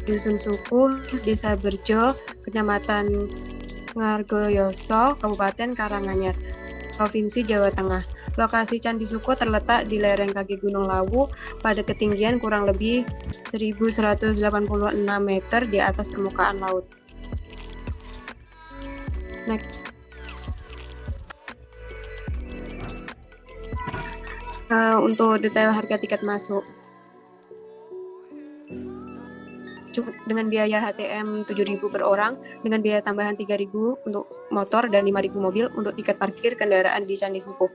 Dusun Suku, Desa Berjo, Kecamatan Ngargoyoso, Kabupaten Karanganyar, Provinsi Jawa Tengah. Lokasi Candi Suko terletak di lereng kaki Gunung Lawu pada ketinggian kurang lebih 1186 meter di atas permukaan laut. Next. Untuk detail harga tiket masuk. Cukup dengan biaya HTM 7.000 per orang, dengan biaya tambahan 3.000 untuk motor dan 5.000 mobil untuk tiket parkir kendaraan di Candi Suko.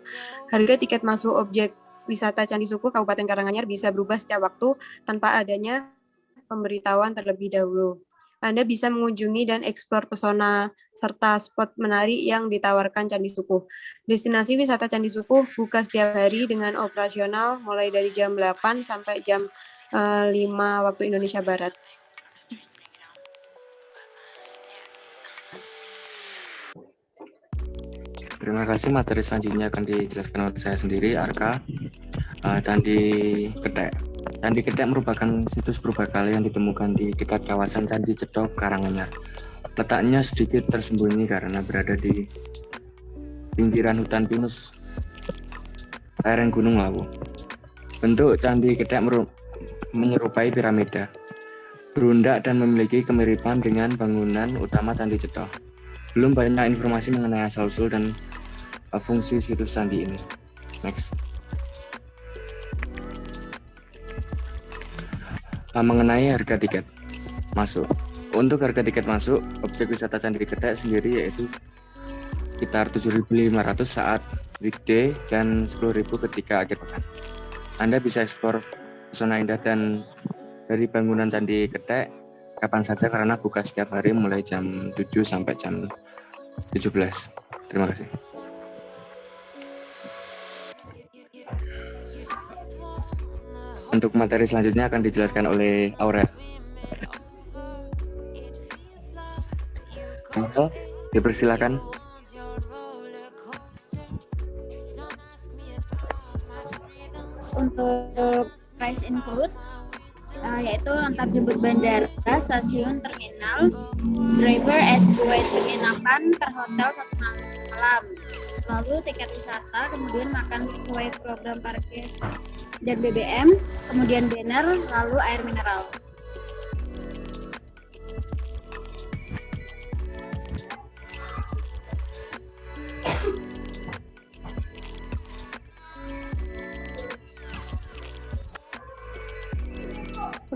Harga tiket masuk objek wisata Candi Suko Kabupaten Karanganyar bisa berubah setiap waktu tanpa adanya pemberitahuan terlebih dahulu. Anda bisa mengunjungi dan eksplor pesona serta spot menarik yang ditawarkan Candi Suko. Destinasi wisata Candi Suko buka setiap hari dengan operasional mulai dari jam 8 sampai jam 5 waktu Indonesia Barat. Terima kasih. Materi selanjutnya akan dijelaskan oleh saya sendiri, Arka. Candi Ketek. Candi Ketek merupakan situs purbakala yang ditemukan di dekat kawasan Candi Ceto, Karanganyar. Letaknya sedikit tersembunyi karena berada di pinggiran hutan pinus lereng Gunung Lawu. Bentuk Candi Ketek menyerupai piramida, berundak dan memiliki kemiripan dengan bangunan utama Candi Ceto. Belum banyak informasi mengenai asal-usul dan fungsi situs candi ini. Next. Mengenai harga tiket masuk. Untuk harga tiket masuk, objek wisata Candi Ketek sendiri yaitu sekitar 7.500 saat weekday dan 10.000 ketika akhir pekan. Anda bisa eksplor pesona indah dan dari bangunan Candi Ketek kapan saja karena buka setiap hari mulai jam 7 sampai jam 17. Terima kasih. Untuk materi selanjutnya akan dijelaskan oleh Aurel. Aurel, dipersilakan. Untuk price include yaitu antar jemput bandara, stasiun, terminal, driver, SQA penginapan, per hotel 1 malam, lalu tiket wisata, kemudian makan sesuai program parkir dan BBM, kemudian banner, lalu air mineral.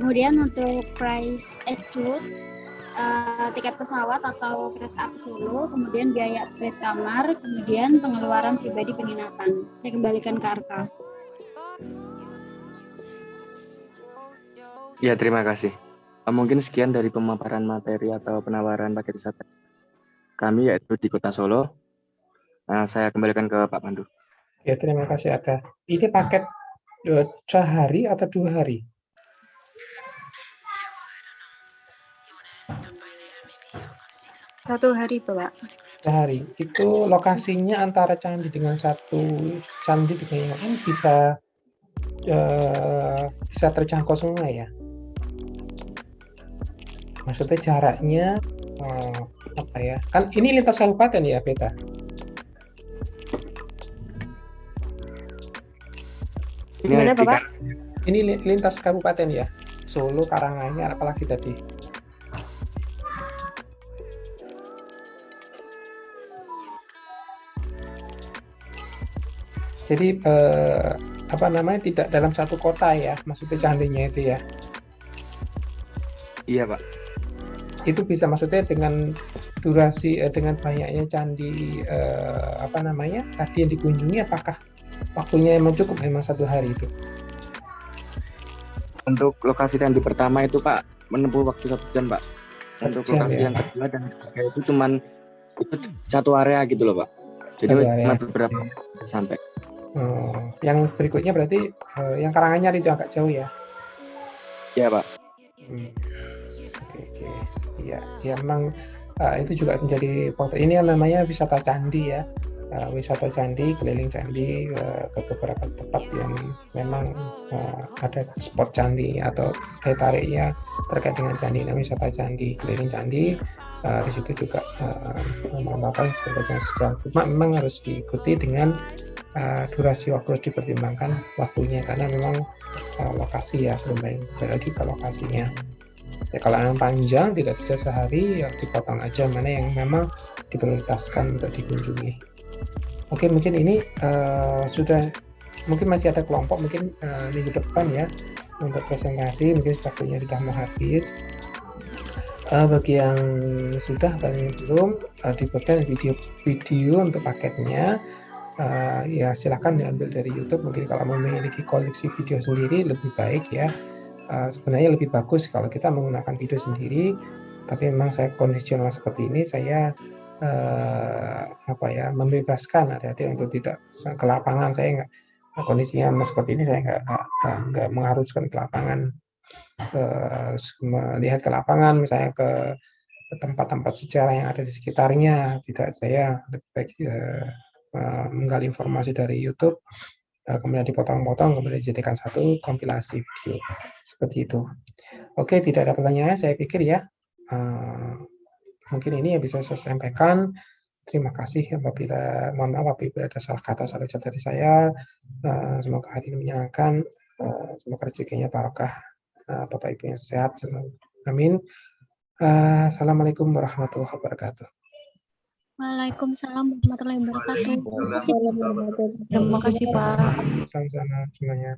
Kemudian untuk price exclude tiket pesawat atau kereta api Solo, kemudian biaya upgrade kamar, kemudian pengeluaran pribadi penginapan. Saya kembalikan ke Arka. Ya, terima kasih. Mungkin sekian dari pemaparan materi atau penawaran paket wisata kami yaitu di Kota Solo. Saya kembalikan ke Pak Pandu. Ya, terima kasih Ada. Ini paket sehari atau 2 hari? Satu hari, Pak. Sehari. Itu lokasinya antara candi dengan satu candi dengan yang lain bisa terjangkau semua ya. Maksudnya jaraknya apa ya? Kan ini lintas kabupaten ya, Beta? Gimana, Bapak? Ini lintas kabupaten ya. Solo, Karanganyar, apalagi tadi. Jadi tidak dalam satu kota ya, maksudnya candinya itu ya. Iya, Pak. Itu bisa maksudnya dengan durasi dengan banyaknya candi tadi yang dikunjungi, apakah waktunya emang cukup memang 1 hari itu? Untuk lokasi candi pertama itu Pak menempuh waktu 1 jam, Pak. Untuk lokasi yang kedua dan ketiga itu cuman satu area gitu loh, Pak. Jadi cuma beberapa menit sampai. Yang berikutnya berarti yang Karanganyar itu agak jauh ya? Iya, Pak. Oke. Ya memang itu juga menjadi foto. Ini yang namanya wisata candi ya. Wisata candi, keliling candi ke beberapa tempat yang memang ada spot candi atau daya tariknya terkait dengan candi. Nah, wisata candi, keliling candi, di situ juga menambahkan berbagai sejarah. Cuma memang harus diikuti dengan durasi waktu, harus dipertimbangkan waktunya karena memang lokasi ya, belum lagi ke lokasinya. Ya, kalau yang panjang tidak bisa sehari, ya dipotong aja mana yang memang diprioritaskan untuk dikunjungi. Oke, mungkin ini sudah, mungkin masih ada kelompok mungkin minggu depan ya untuk presentasi, mungkin waktunya sudah mau habis. Bagi yang sudah dan yang belum dibuatkan video untuk paketnya, ya silakan diambil dari YouTube. Mungkin kalau memiliki koleksi video sendiri lebih baik ya. Sebenarnya lebih bagus kalau kita menggunakan video sendiri, tapi memang saya kondisional seperti ini, saya membebaskan hati-hati untuk tidak ke lapangan. Saya nggak, kondisinya seperti ini, saya nggak mengharuskan ke lapangan, melihat ke lapangan misalnya ke tempat-tempat sejarah yang ada di sekitarnya. Tidak, saya lebih baik menggali informasi dari YouTube, kemudian dipotong-potong, kemudian dijadikan satu kompilasi video seperti itu. Oke, tidak ada pertanyaan, saya pikir ya. Mungkin ini yang bisa saya sampaikan. Terima kasih apabila, mohon maaf apabila ada salah kata, salah ucap dari saya. Semoga hari ini menyenangkan, semoga rezekinya barokah, Bapak Ibu yang sehat, amin. Assalamualaikum warahmatullahi wabarakatuh. Waalaikumsalam warahmatullahi wabarakatuh. Terima kasih, Pak. Sama-sama semuanya.